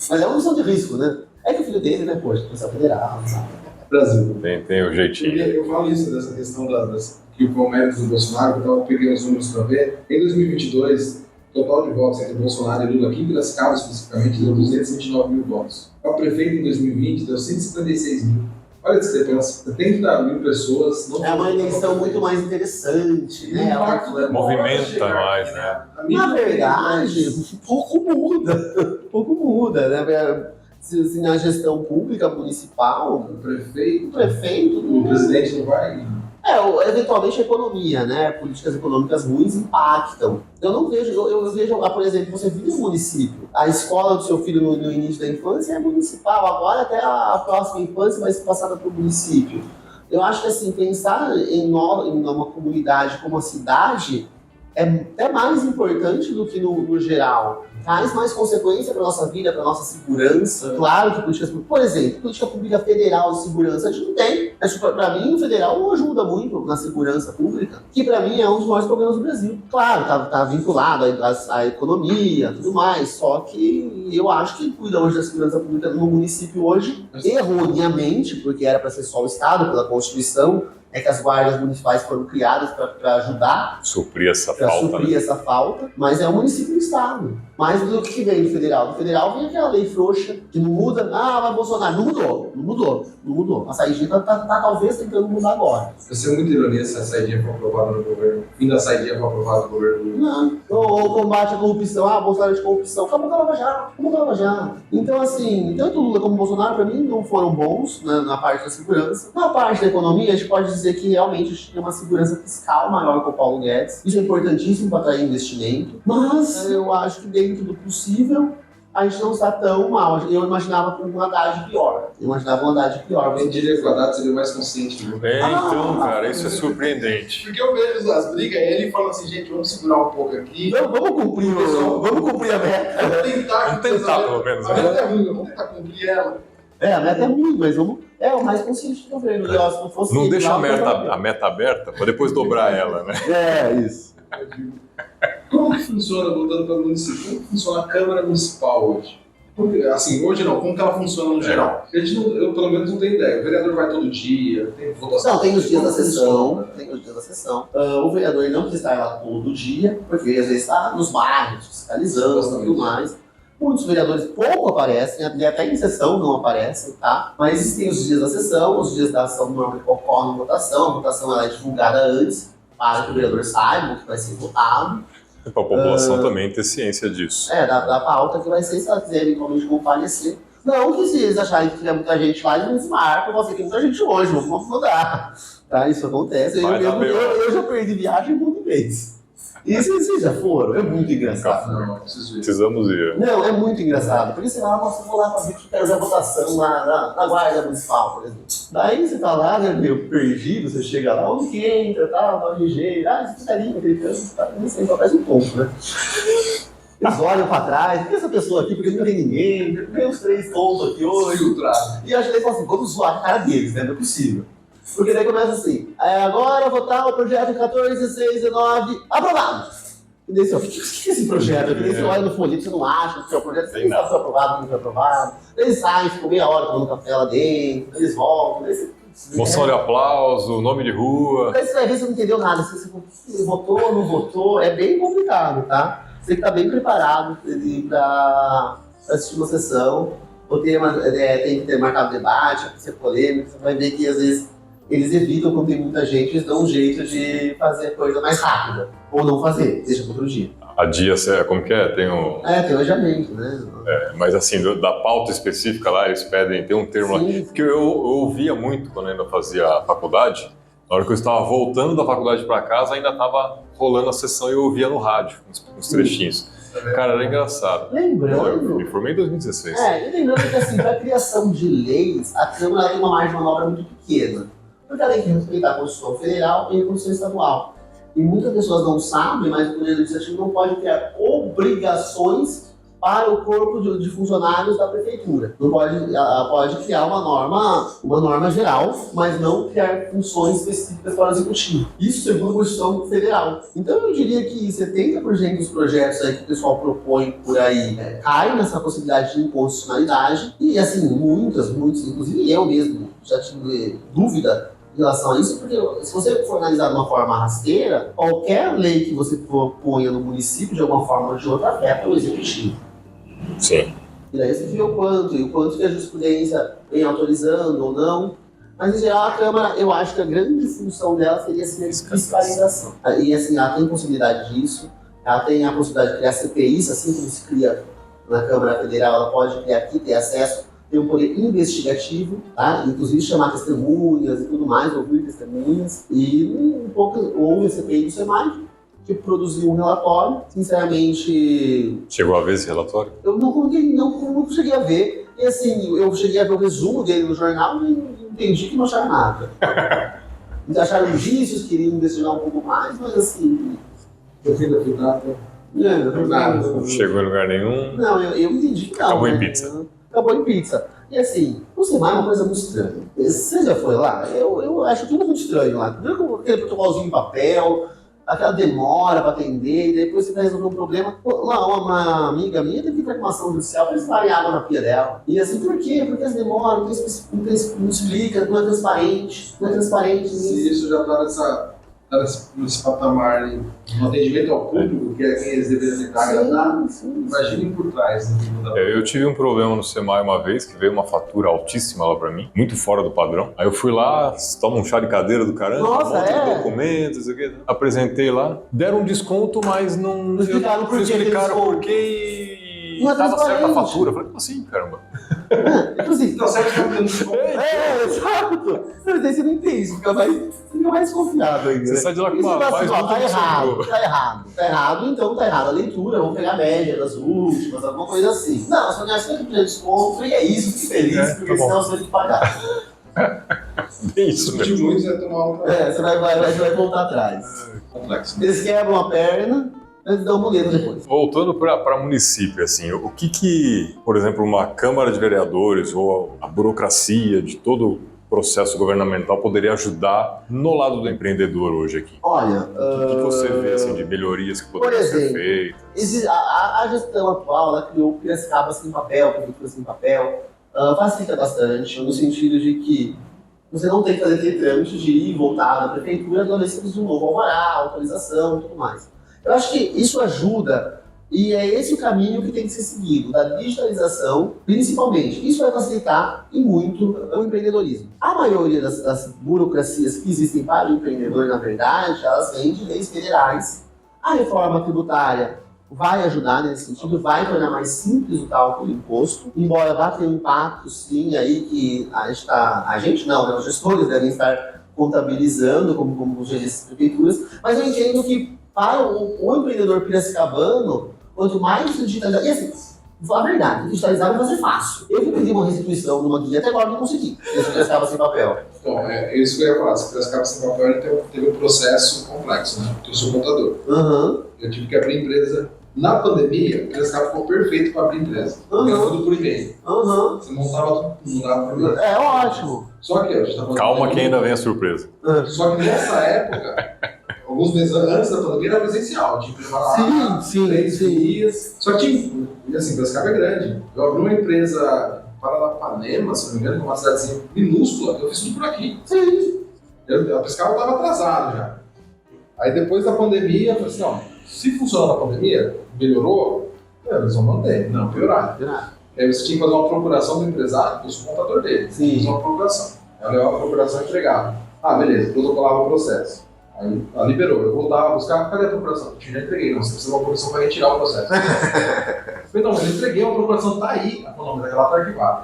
[SPEAKER 3] Mas é uma profissão de risco, né? É que o filho dele, né, poxa, policial federal, sabe?
[SPEAKER 2] Brasil.
[SPEAKER 1] Tem o jeitinho.
[SPEAKER 2] Eu falo isso, dessa questão que o mérito do Bolsonaro, que eu estava pegando os números para ver. Em 2022, o total de votos entre Bolsonaro e Lula, aqui em Piracicaba especificamente, deu 229 mil votos. Para prefeito em 2020, deu 156 mil. Olha a discrepância, 70 mil pessoas não.
[SPEAKER 3] É uma eleição muito mais interessante, né?
[SPEAKER 1] Movimenta mais, né?
[SPEAKER 3] Na verdade, pouco muda, né? Se na gestão pública municipal,
[SPEAKER 2] O prefeito,
[SPEAKER 3] o prefeito,
[SPEAKER 2] o presidente não vai.
[SPEAKER 3] eventualmente a economia, né? Políticas econômicas ruins impactam. Eu não vejo, eu vejo lá, por exemplo, você vive no município, a escola do seu filho no início da infância é municipal, agora até a próxima infância vai ser passada para o município. Eu acho que assim, pensar em uma comunidade como a cidade é até mais importante do que no geral. Traz mais consequência para nossa vida, para nossa segurança. Claro que políticas públicas, por exemplo, política pública federal de segurança a gente não tem. Mas para mim o federal não ajuda muito na segurança pública, que para mim é um dos maiores problemas do Brasil. Claro, tá vinculado à economia, tudo mais. Só que eu acho que cuida hoje da segurança pública no município hoje, erroneamente, porque era para ser só o Estado, pela Constituição. É que as guardas municipais foram criadas para ajudar,
[SPEAKER 1] Suprir essa
[SPEAKER 3] para
[SPEAKER 1] falta.
[SPEAKER 3] suprir
[SPEAKER 1] Né?
[SPEAKER 3] essa falta, mas é o município e o Estado. Mais do que vem do federal. Do federal vem aquela lei frouxa, que não muda. Vai Bolsonaro. Não mudou. A saidinha tá talvez tentando mudar agora.
[SPEAKER 2] Vai ser muita ironia se a saidinha for aprovada no governo. O fim da saidinha for aprovada no governo.
[SPEAKER 3] Não. Ou combate à corrupção. Bolsonaro de corrupção. Acabou com a Lava Jato. Então, assim, tanto Lula como Bolsonaro, para mim, não foram bons, né, na parte da segurança. Na parte da economia, a gente pode dizer que realmente a gente tem uma segurança fiscal maior que o Paulo Guedes. Isso é importantíssimo para atrair investimento. Mas eu acho que dentro do possível, a gente não está tão mal. Eu imaginava com um Haddad pior.
[SPEAKER 2] Eu diria que o Haddad seria mais consciente. Viu?
[SPEAKER 1] Então, cara, isso é surpreendente.
[SPEAKER 2] Porque eu vejo as brigas e ele fala assim, gente, vamos segurar um pouco aqui.
[SPEAKER 3] Não, vamos cumprir a meta.
[SPEAKER 2] Vamos
[SPEAKER 1] tentar, pelo menos,
[SPEAKER 2] A
[SPEAKER 1] né?
[SPEAKER 2] meta é ruim, vamos tentar cumprir ela.
[SPEAKER 3] A meta é ruim, mas é o mais consciente do governo. E, ó, se não fosse
[SPEAKER 1] Não
[SPEAKER 3] ele
[SPEAKER 1] deixa
[SPEAKER 3] lá,
[SPEAKER 1] a meta aberta para depois dobrar ela, né?
[SPEAKER 3] Isso.
[SPEAKER 2] Como que funciona, voltando para o município, como que funciona a Câmara Municipal hoje? Porque, assim, hoje não, como que ela funciona no geral? A gente não, eu pelo menos não tenho ideia. O vereador vai todo dia, tem votação.
[SPEAKER 3] Não, tem os dias da
[SPEAKER 2] Como
[SPEAKER 3] sessão.
[SPEAKER 2] funciona?
[SPEAKER 3] O vereador ele não precisa estar lá todo dia, porque às vezes está nos bairros, fiscalizando e tudo mais. Muitos vereadores pouco aparecem, até em sessão não aparecem, tá? Mas existem os dias da sessão, os dias da ação normalmente ocorrem votação, a votação ela é divulgada antes, para que o vereador saiba o que vai ser votado.
[SPEAKER 1] E para a população também ter ciência disso.
[SPEAKER 3] Da pauta que vai ser, se ela quiser eventualmente comparecer. Não que se eles acharem que tiver muita gente lá, eles marcam, você tem muita gente hoje, vamos mudar. Tá? Isso acontece. Eu já perdi viagem muitas vezes. E vocês já foram? É muito engraçado.
[SPEAKER 2] Não preciso ir.
[SPEAKER 1] Precisamos ir.
[SPEAKER 3] Não, é muito engraçado. Porque você fala, nossa, eu vou lá pra ver que quero ver a votação na guarda municipal, por exemplo. Daí você tá lá, né, meio perdido, você chega lá, onde que entra, tal, tá RG, você fica ali, aquele canto, tá, você só faz um ponto, né? Eles olham pra trás, por que essa pessoa aqui, porque não tem ninguém, tem os 3 pontos aqui hoje.
[SPEAKER 2] Filtrado.
[SPEAKER 3] E eu acho que eles falam assim, vamos zoar a cara deles, né? Não é possível. Porque daí começa assim, agora votar o projeto 14.619 aprovado. E daí você fala, o que é esse projeto? Daí você olha no folheto, você não acha que é o projeto, você não sabe se foi aprovado, não foi aprovado. Eles saem, ficam meia hora tomando café lá dentro, eles voltam, daí você...
[SPEAKER 1] Moção de aplauso, nome de rua.
[SPEAKER 3] Daí você vai ver se você não entendeu nada, se você votou ou não votou, é bem complicado, tá? você tem que estar bem preparado para assistir uma sessão. O tema tem que ter marcado debate, tem que ser polêmico. Você vai ver que às vezes eles evitam, quando tem muita gente, eles dão um jeito de fazer a coisa mais rápida. Ou não fazer, deixa para outro dia.
[SPEAKER 1] A dia, como que é? Tem um...
[SPEAKER 3] Tem o adiamento, né?
[SPEAKER 1] Mas assim, da pauta específica lá, eles pedem, tem um termo
[SPEAKER 3] Sim.
[SPEAKER 1] lá. Porque eu ouvia muito quando eu ainda fazia a faculdade. Na hora que eu estava voltando da faculdade para casa, ainda estava rolando a sessão e eu ouvia no rádio, uns trechinhos. Cara, era engraçado.
[SPEAKER 3] Lembrando...
[SPEAKER 1] Eu me formei em 2016.
[SPEAKER 3] E lembrando que assim, para a criação de leis, a Câmara tem uma margem de manobra muito pequena. Porque ela tem que respeitar a Constituição Federal e a Constituição Estadual. E muitas pessoas não sabem, mas o Poder Legislativo não pode criar obrigações para o corpo de funcionários da Prefeitura. Não pode, ela pode criar uma norma geral, mas não criar funções específicas para o Executivo. Isso segundo a Constituição Federal. Então eu diria que 70% dos projetos aí que o pessoal propõe por aí caem nessa possibilidade de inconstitucionalidade. E assim, muitos, inclusive eu mesmo, já tive dúvida em relação a isso, porque se você for analisar de uma forma rasteira, qualquer lei que você proponha no município, de alguma forma ou de outra, afeta o Executivo.
[SPEAKER 1] Sim.
[SPEAKER 3] E daí você vê o quanto que a jurisprudência vem autorizando ou não. Mas, em geral, a Câmara, eu acho que a grande função dela seria assim, a fiscalização. E, assim, ela tem possibilidade disso. Ela tem a possibilidade de criar CPIs, assim como se cria na Câmara Federal, ela pode criar aqui, ter acesso, ter um poder investigativo, tá? Inclusive chamar testemunhas e tudo mais, ouvir testemunhas. E um pouco houve a CPI do SEMAI, que produziu um relatório. Sinceramente...
[SPEAKER 1] Chegou a ver esse relatório?
[SPEAKER 3] Eu não cheguei a ver. E assim, eu cheguei a ver o resumo dele no jornal e entendi que não acharam nada. Eles acharam indícios, queriam investigar um pouco mais, mas assim...
[SPEAKER 1] Não chegou em lugar nenhum.
[SPEAKER 3] Não, eu entendi que não.
[SPEAKER 1] Acabou em pizza.
[SPEAKER 3] Acabou em pizza. E assim, o SEMAI é uma coisa muito estranha. Você já foi lá? Eu acho tudo muito estranho lá. Primeiro aquele protocolzinho em papel, aquela demora para atender, e depois você vai resolver um problema. Lá, uma amiga minha teve reclamação judicial para eles darem água na pia dela. E assim, por quê? Porque as demoram, não explica, não é transparente.
[SPEAKER 2] Se isso já está nesse patamar no atendimento ao público, que é quem eles deveriam tentar agradar, imaginem por trás.
[SPEAKER 1] Eu tive um problema no SEMAI uma vez, que veio uma fatura altíssima lá pra mim, muito fora do padrão. Aí eu fui lá, toma um chá de cadeira do caramba,
[SPEAKER 3] Nossa,
[SPEAKER 1] um monte de documentos, apresentei lá, deram um desconto, mas não
[SPEAKER 3] explicaram por quê
[SPEAKER 1] e estava certa a fatura. Eu falei, como assim, caramba?
[SPEAKER 3] Assim,
[SPEAKER 2] Não, certo que não desconto.
[SPEAKER 3] Exato. Mas aí você não entende, você fica mais desconfiado ainda.
[SPEAKER 1] Você sai de lá com
[SPEAKER 3] E você
[SPEAKER 1] uma
[SPEAKER 3] fala
[SPEAKER 1] mais
[SPEAKER 3] assim,
[SPEAKER 1] dúvida que sobrou.
[SPEAKER 3] tá errado, então tá errada a leitura, vamos pegar a média das últimas, alguma coisa assim. Não, você ganha 50% de desconto e é isso, fique feliz, porque senão você vai ter que pagar.
[SPEAKER 1] Bem isso
[SPEAKER 2] Discutir
[SPEAKER 1] mesmo.
[SPEAKER 2] muito, você vai tomar outra.
[SPEAKER 3] Você vai voltar atrás.
[SPEAKER 2] Complexo.
[SPEAKER 3] Eles quebram a perna, eles dão muleta depois.
[SPEAKER 1] Voltando para município, assim, o que, por exemplo, uma Câmara de Vereadores ou a burocracia de todo o processo governamental poderia ajudar no lado do empreendedor hoje aqui?
[SPEAKER 3] Olha,
[SPEAKER 1] O que você vê assim, de melhorias que poderiam ser feitas?
[SPEAKER 3] A gestão atual, ela criou Piracicaba sem papel, prefeitura sem papel, facilita bastante, no sentido de que você não tem que fazer aquele trâmite de ir e voltar na prefeitura, toda vez que precisa de um novo alvará, autorização e tudo mais. Eu acho que isso ajuda, e é esse o caminho que tem que ser seguido, da digitalização, principalmente. Isso vai facilitar e muito o empreendedorismo. A maioria das burocracias que existem para o empreendedor, na verdade, elas vêm de leis federais. A reforma tributária vai ajudar nesse sentido, vai tornar mais simples o cálculo do imposto, embora vá ter um impacto, sim, aí que os gestores devem estar contabilizando como gerentes de prefeituras, mas eu entendo que para o empreendedor piracicabano, quanto mais digitalizar, e assim, vou falar a verdade, digitalizar vai fazer fácil. Eu que pedi uma restituição numa guia, até agora não consegui, se Piracicaba sem papel.
[SPEAKER 2] Então, é isso que eu ia falar, se Piracicaba sem papel, ele teve um processo complexo, né? Porque eu sou contador. Eu tive que abrir empresa. Na pandemia, Piracicaba ficou perfeito para abrir empresa. Porque era tudo por e-mail. Você montava tudo, não dava por e-mail.
[SPEAKER 3] É ótimo.
[SPEAKER 2] Só que a gente tá falando.
[SPEAKER 1] Calma que ainda vem a surpresa.
[SPEAKER 2] Só que nessa época, alguns meses antes da pandemia, era presencial. Tinha que preparar
[SPEAKER 3] Sim.
[SPEAKER 2] 3 dias. Só que tinha, e assim, Piracicaba é grande. Eu abri uma empresa para Paranapanema, se não me engano, uma cidadezinha minúscula, eu fiz tudo por aqui.
[SPEAKER 3] Sim.
[SPEAKER 2] A Piracicaba estava atrasado já. Aí depois da pandemia, eu falei assim, ó, Se funcionou na pandemia, melhorou, eles vão manter, não piorar. Aí você tinha que fazer uma procuração do empresário, do contador dele.
[SPEAKER 3] Sim.
[SPEAKER 2] Fazer uma procuração. Aí levava a procuração entregava. Ah, beleza, protocolava o processo. Aí liberou. Eu voltava a buscar, cadê a procuração? Eu já entreguei, não, você precisa de uma procuração para retirar o processo. Eu falei, não, mas eu entreguei, a procuração tá aí. Ela falou, não, mas ela tá arquivada.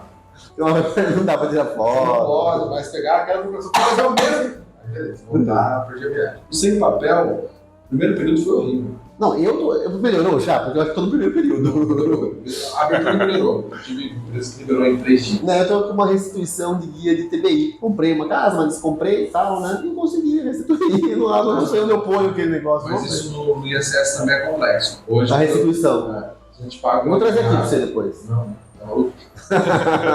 [SPEAKER 3] Não dá pra tirar
[SPEAKER 2] Não
[SPEAKER 3] foto.
[SPEAKER 2] pode, mas pegar aquela procuração, mas é o mesmo. Aí beleza, voltar, perdi a viagem. O sem papel, o primeiro período foi horrível.
[SPEAKER 3] Não, eu melhorou já, porque eu acho que tô no primeiro período.
[SPEAKER 2] A abertura melhorou. Eu tive empresa que liberou em 3 dias.
[SPEAKER 3] Né, eu tô com uma restituição de guia de TBI. Comprei uma casa, mas descomprei e tal, né? E não consegui restituir. Não sei onde eu ponho aquele negócio.
[SPEAKER 2] Mas isso no ISS também é complexo. Hoje,
[SPEAKER 3] A restituição.
[SPEAKER 2] a gente paga.
[SPEAKER 3] Vou trazer aqui pra você depois.
[SPEAKER 2] Não, tá maluco.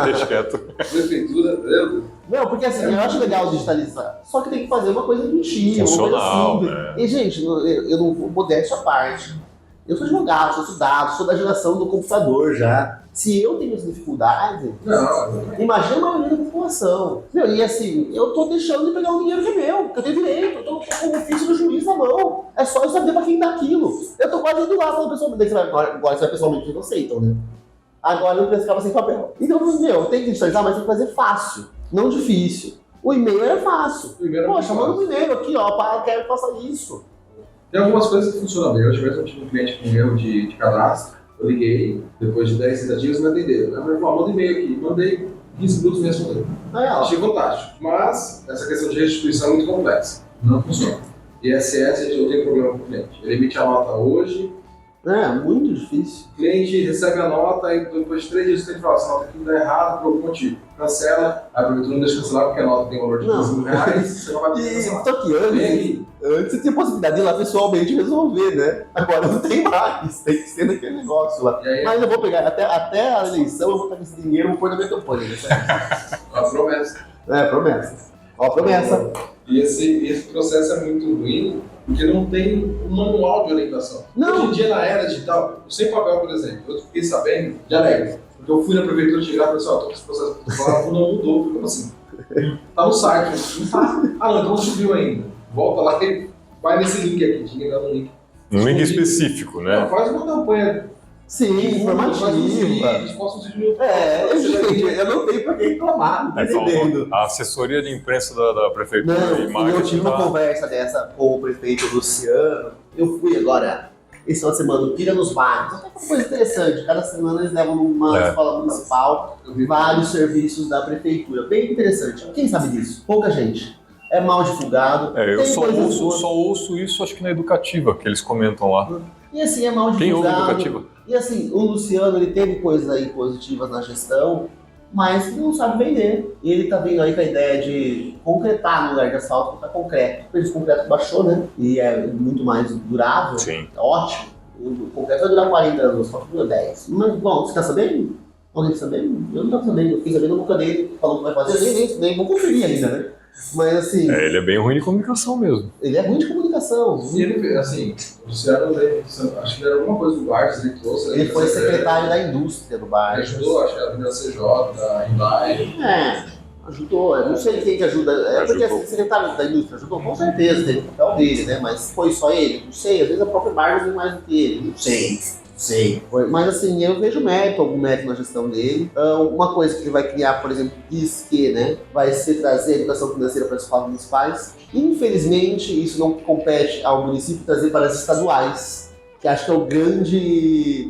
[SPEAKER 1] Deixa quieto.
[SPEAKER 2] Prefeitura, meu.
[SPEAKER 3] Não, porque assim, eu acho legal digitalizar. Só que tem que fazer uma coisa bonitinha, uma coisa
[SPEAKER 1] Funcional,
[SPEAKER 3] simples.
[SPEAKER 1] né?
[SPEAKER 3] E, gente, eu não vou modéstia à parte. Eu sou advogado, sou estudado, sou da geração do computador já. Se eu tenho essa dificuldade,
[SPEAKER 2] Não.
[SPEAKER 3] imagina a maioria da população. Meu, e assim, eu tô deixando de pegar um dinheiro que é meu, que eu tenho direito, eu tô com o ofício do juiz na mão. É só eu saber pra quem dá aquilo. Eu tô quase indo lá falando pessoalmente. Agora você vai pessoalmente, vocês não aceitam, né? Agora eu ficava sem papel. Então, meu, tem que digitalizar, mas tem que fazer fácil, não difícil. O e-mail era fácil. Poxa, manda um e-mail aqui, ó, eu quero que faça isso.
[SPEAKER 2] Tem algumas coisas que funcionam bem. Hoje mesmo eu tive um cliente com erro de cadastro. Eu liguei, depois de 10 tentativas, me atenderam. Eu falei, manda um e-mail aqui. Mandei 15 minutos me respondeu. Achei fantástico. Mas essa questão de restituição é muito complexa. Não funciona. ISS, eu tenho problema com o cliente. Ele emite a nota hoje.
[SPEAKER 3] É, muito difícil.
[SPEAKER 2] O cliente recebe a nota e depois de 3 dias o cliente fala, essa nota aqui está errada por algum motivo. Cancela, a prefeitura não deixa cancelar porque a nota tem um valor de R$15.000, você não vai poder
[SPEAKER 3] E
[SPEAKER 2] cancelar.
[SPEAKER 3] só que antes você tinha possibilidade de ir lá pessoalmente resolver, né? Agora não tem mais, tem que ser naquele negócio lá.
[SPEAKER 2] E aí,
[SPEAKER 3] Mas eu vou pegar, até a eleição eu vou pegar esse dinheiro e vou pôr na minha campanha. Né?
[SPEAKER 2] a promessa.
[SPEAKER 3] É, promessa. Ó, promessa.
[SPEAKER 2] E esse processo é muito ruim porque não tem um manual de orientação.
[SPEAKER 3] Não.
[SPEAKER 2] Hoje em dia, na era digital, o sem papel, por exemplo, eu fiquei sabendo de alegre. Porque eu fui na prefeitura chegar e falei assim, ó, tô com esse processo protocolado, não mudou. Eu falei, como assim? Tá no site, não tá. Ah, não, então não subiu ainda. Volta lá e vai nesse link aqui, tinha que dar um link.
[SPEAKER 1] Um link específico, né?
[SPEAKER 2] Não, faz uma campanha.
[SPEAKER 3] Sim,
[SPEAKER 2] Faz uns
[SPEAKER 3] informativa.
[SPEAKER 2] vídeos, posta uns vídeos no
[SPEAKER 3] Gente, eu não tenho pra quem reclamar, não tá
[SPEAKER 1] Então,
[SPEAKER 3] entendendo.
[SPEAKER 1] a assessoria de imprensa da prefeitura e
[SPEAKER 3] Não, eu
[SPEAKER 1] marketing
[SPEAKER 3] tive uma
[SPEAKER 1] tá...
[SPEAKER 3] conversa dessa com o prefeito Luciano. Eu fui agora, esse final de semana, no Pira nos Bares. Até que uma coisa interessante, cada semana eles levam numa escola municipal vários serviços da prefeitura. Bem interessante. Quem sabe disso? Pouca gente. É mal divulgado.
[SPEAKER 1] É, eu
[SPEAKER 3] tem
[SPEAKER 1] só
[SPEAKER 3] coisas boas.
[SPEAKER 1] ouço isso, acho que na educativa, que eles comentam lá.
[SPEAKER 3] E assim, é mal
[SPEAKER 1] Quem ouve
[SPEAKER 3] divulgado.
[SPEAKER 1] educativa?
[SPEAKER 3] E assim, o Luciano, ele teve coisas aí positivas na gestão, mas não sabe vender. E ele tá vindo aí com a ideia de concretar no lugar de asfalto, botar concreto. O preço do concreto baixou, né? E é muito mais durável.
[SPEAKER 1] Sim.
[SPEAKER 3] É ótimo. O concreto vai durar 40 anos, o asfalto dura 10. Mas, bom, você tá sabendo? Alguém tá sabendo? Eu não tava sabendo. Eu fiquei sabendo no boca dele, falando que vai fazer. Nem vou conferir ainda, né? Mas assim,
[SPEAKER 1] É, ele é bem ruim de comunicação mesmo.
[SPEAKER 3] ele é ruim de comunicação.
[SPEAKER 2] E ele, assim, o Luciano, acho que era alguma coisa do Bartes, ele trouxe.
[SPEAKER 3] Ele foi secretário da indústria do
[SPEAKER 2] Ele
[SPEAKER 3] bar.
[SPEAKER 2] ajudou, acho que era da CJ, da Hyundai.
[SPEAKER 3] Ajudou. Eu não sei quem que ajuda. É porque
[SPEAKER 1] Ajudou.
[SPEAKER 3] assim, o secretário da indústria ajudou, com certeza, teve o papel dele, né? Mas foi só ele? Não sei. Às vezes a própria Barnes tem mais do que ele. Não sei. Mas assim, eu vejo algum mérito na gestão dele. Uma coisa que ele vai criar, por exemplo, diz que, né, vai ser trazer a educação financeira para as escolas municipais. Infelizmente, isso não compete ao município trazer para as estaduais, que acho que é o grande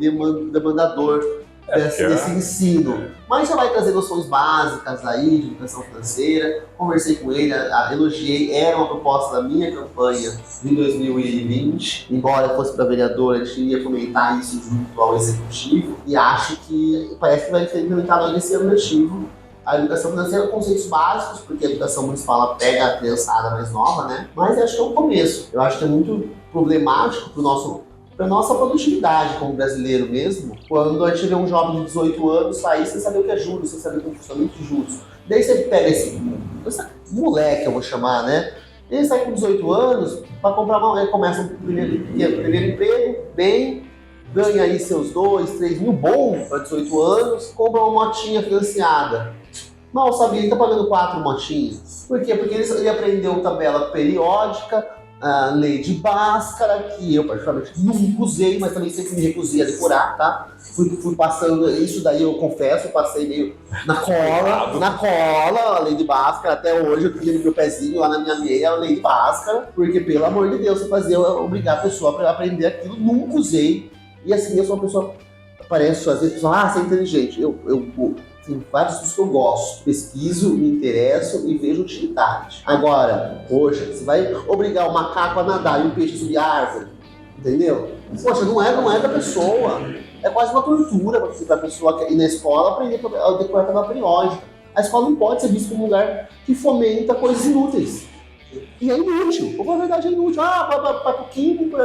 [SPEAKER 3] demandador desse ensino. Mas já vai trazer noções básicas aí de educação financeira. Conversei com ele, elogiei, era uma proposta da minha campanha de 2020. Embora fosse para vereador, a gente ia comentar isso junto ao executivo. E acho que parece que vai ser implementado nesse ano letivo. A educação financeira, conceitos básicos, porque a educação municipal ela pega a criançada mais nova, né? Mas acho que é um começo. Eu acho que é muito problemático para nossa produtividade como brasileiro mesmo, quando a gente vê um jovem de 18 anos sair sem saber o que é juros, sem saber o funcionamento de juros. Daí você pega esse moleque, eu vou chamar, né? Ele sai com 18 anos, para comprar ele começa o primeiro emprego, bem, ganha aí seus 2, 3 mil bom para 18 anos, compra uma motinha financiada. Mal sabia, ele está pagando 4 motinhas. Por quê? Porque ele aprendeu tabela periódica, a lei de Bhaskara, que eu particularmente nunca usei, mas também sempre me recusei a decorar, tá? Fui passando, isso daí eu confesso, eu passei meio na cola, a lei de Bhaskara, até hoje eu tinha no meu pezinho, lá na minha meia, a lei de Bhaskara, porque pelo amor de Deus, você fazia obrigar a pessoa a aprender aquilo, nunca usei, e assim, eu sou uma pessoa, parece às vezes, você é inteligente, eu tem vários estudos que eu gosto, pesquiso, me interesso e vejo utilidade. Agora, poxa, você vai obrigar o macaco a nadar e o peixe a subir a árvore, entendeu? Poxa, não é da pessoa. É quase uma tortura para a pessoa ir na escola aprender a decorar a tabela periódica. A escola não pode ser vista como um lugar que fomenta coisas inúteis. E é inútil. Ou, na verdade, é inútil. Vai pro químico,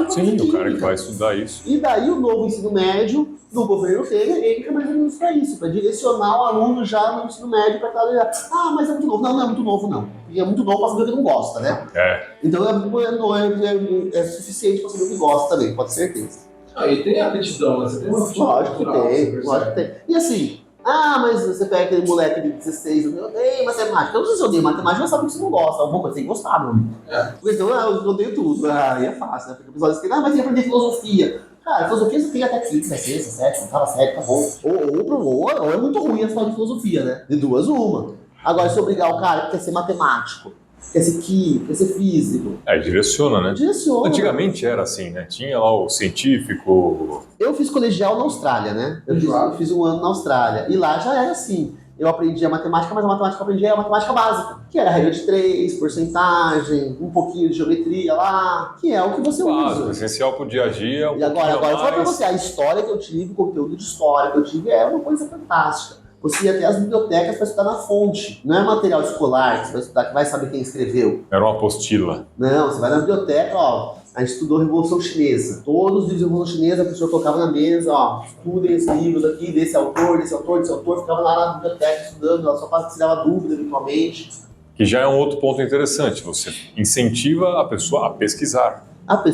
[SPEAKER 1] Sim, o cara que vai estudar isso.
[SPEAKER 3] E daí o novo ensino médio do governo Temer entra mais ou menos para isso, para direcionar o aluno já no ensino médio para estar mas é muito novo. Não é muito novo, não. E é muito novo para saber o que não gosta, né? Então é suficiente para saber o que gosta também, pode ter certeza.
[SPEAKER 2] E tem aptidão, né? Você tem uma
[SPEAKER 3] lógico que tem. E assim, mas você pega aquele moleque de 16 anos, eu odeio matemática. Eu não sei se eu odeio matemática, eu sabe que você não gosta. Alguma coisa tem que gostar, meu amigo. Porque senão eu odeio tudo. Aí é fácil, né? Porque o pessoal diz que, mas tem que aprender filosofia. Cara, filosofia você tem até quinta, sexta, sétima, oitava, série, tá bom. Ou é muito ruim a história de filosofia, né? De duas, uma. Agora, se obrigar o cara que quer ser matemático, quer ser químico, quer ser físico.
[SPEAKER 1] Direciona, né?
[SPEAKER 3] Direciona.
[SPEAKER 1] Antigamente era assim, né? Tinha lá o científico.
[SPEAKER 3] Eu fiz colegial na Austrália, né? Eu fiz um ano na Austrália. E lá já era assim. Eu aprendi a matemática, mas a matemática que eu aprendi é a matemática básica. Que era a regra de 3, porcentagem, um pouquinho de geometria lá. Que é o que você usa.
[SPEAKER 1] O essencial pro dia a dia.
[SPEAKER 3] E agora eu falo pra você, a história que eu tive, o conteúdo de história que eu tive é uma coisa fantástica. Você ia até as bibliotecas para estudar na fonte. Não é material escolar que você vai estudar, que vai saber quem escreveu.
[SPEAKER 1] Era uma apostila.
[SPEAKER 3] Não, você vai na biblioteca, a gente estudou a Revolução Chinesa. Todos os livros da Revolução Chinesa, a pessoa colocava na mesa, estudem esses livros aqui, desse autor, ficava lá na biblioteca estudando, ela só faz se dava dúvida eventualmente.
[SPEAKER 1] Que já é um outro ponto interessante, você incentiva a pessoa a pesquisar. Aqui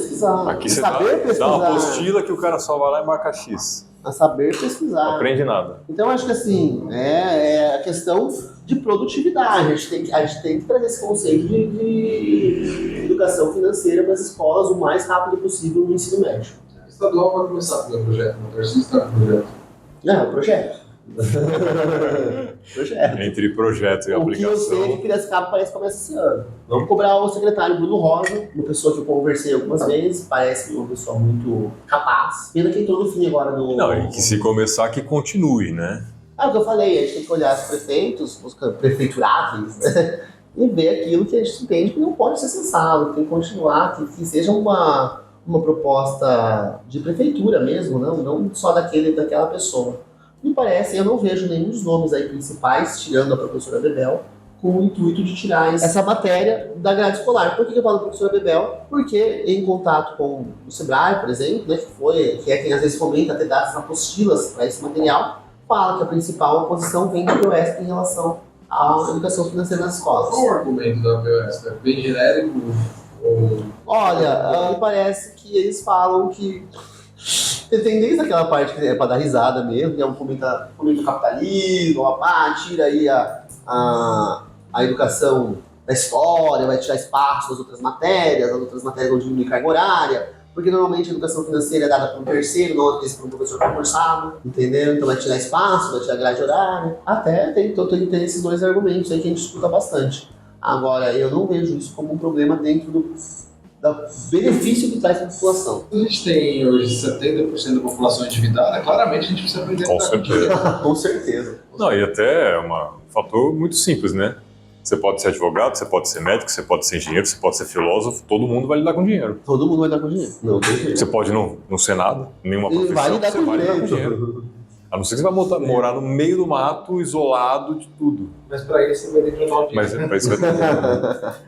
[SPEAKER 1] você dá uma apostila que o cara só vai lá e marca X.
[SPEAKER 3] A saber pesquisar.
[SPEAKER 1] Não aprende nada.
[SPEAKER 3] Então, acho que assim, é a questão de produtividade. A gente tem que trazer esse conceito de educação financeira para as escolas o mais rápido possível no ensino médio.
[SPEAKER 2] O estadual vai começar com o projeto, o Tarcísio está com o projeto.
[SPEAKER 3] Não, é o projeto.
[SPEAKER 1] Entre projeto e aplicação.
[SPEAKER 3] O que eu sei é que Piracicaba parece que começa esse ano. Vamos cobrar o secretário Bruno Rosa, uma pessoa que eu conversei algumas vezes, parece uma pessoa muito capaz. Pena que entrou no fim agora no...
[SPEAKER 1] Não, e que se começar que continue, né?
[SPEAKER 3] É o que eu falei, a gente tem que olhar os prefeitos, os prefeituráveis, e ver aquilo que a gente entende que não pode ser cessado, tem que continuar, que seja uma proposta de prefeitura mesmo, não só daquela pessoa. Me parece, eu não vejo nenhum dos nomes aí principais, tirando a professora Bebel, com o intuito de tirar essa matéria da grade escolar. Por que eu falo da professora Bebel? Porque em contato com o Sebrae, por exemplo, né, que é quem às vezes fomenta até dar essas apostilas para esse material, fala que a principal oposição vem da POSP em relação à educação financeira nas escolas.
[SPEAKER 2] Qual o argumento da POSP? É bem genérico?
[SPEAKER 3] Olha, me parece que eles falam que tem desde aquela parte que é para dar risada mesmo, que é fomenta o capitalismo, tira aí a educação da história, vai tirar espaço das outras matérias, as outras matérias vão diminuir carga horária, porque normalmente a educação financeira é dada por um terceiro, não é por um professor concursado, entendeu? Então vai tirar espaço, vai tirar grade horária. Até tem esses dois argumentos aí que a gente escuta bastante. Agora, eu não vejo isso como um problema dentro do benefício que traz para a população.
[SPEAKER 2] A gente tem hoje 70% da população endividada, claramente a gente precisa aprender
[SPEAKER 1] Com certeza.
[SPEAKER 3] Com certeza.
[SPEAKER 1] Não, e até é um fator muito simples, né? Você pode ser advogado, você pode ser médico, você pode ser engenheiro, você pode ser filósofo, todo mundo vai lidar com dinheiro.
[SPEAKER 3] Todo mundo vai lidar com dinheiro. Não tem jeito.
[SPEAKER 1] Você pode não ser nada, nenhuma profissão,
[SPEAKER 3] vai lidar
[SPEAKER 1] você
[SPEAKER 3] com
[SPEAKER 1] vai lidar com dinheiro. A não ser que você vai morar no meio do mato, isolado de tudo.
[SPEAKER 2] Mas para isso você vai ter que jogar o
[SPEAKER 1] Mas para isso vai ter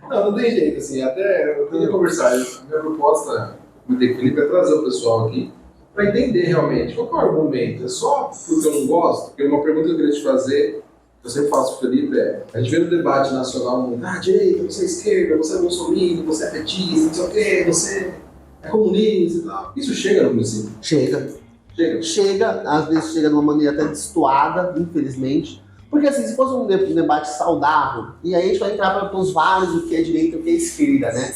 [SPEAKER 2] Não tem jeito, assim, até eu queria conversar. A minha proposta, como o Felipe, é trazer o pessoal aqui para entender realmente qual é o argumento. É só porque eu não gosto? Porque uma pergunta que eu queria te fazer, que eu sempre faço para o Felipe, a gente vê no debate nacional, direita, você é esquerda, você é bolsominion, você é petista, não sei o quê, você é comunista e tal. Isso chega no município?
[SPEAKER 3] Chega, às vezes chega de uma maneira até destoada, infelizmente. Porque assim, se fosse um debate saudável, e aí a gente vai entrar para os vales do que é direita e o que é esquerda, né?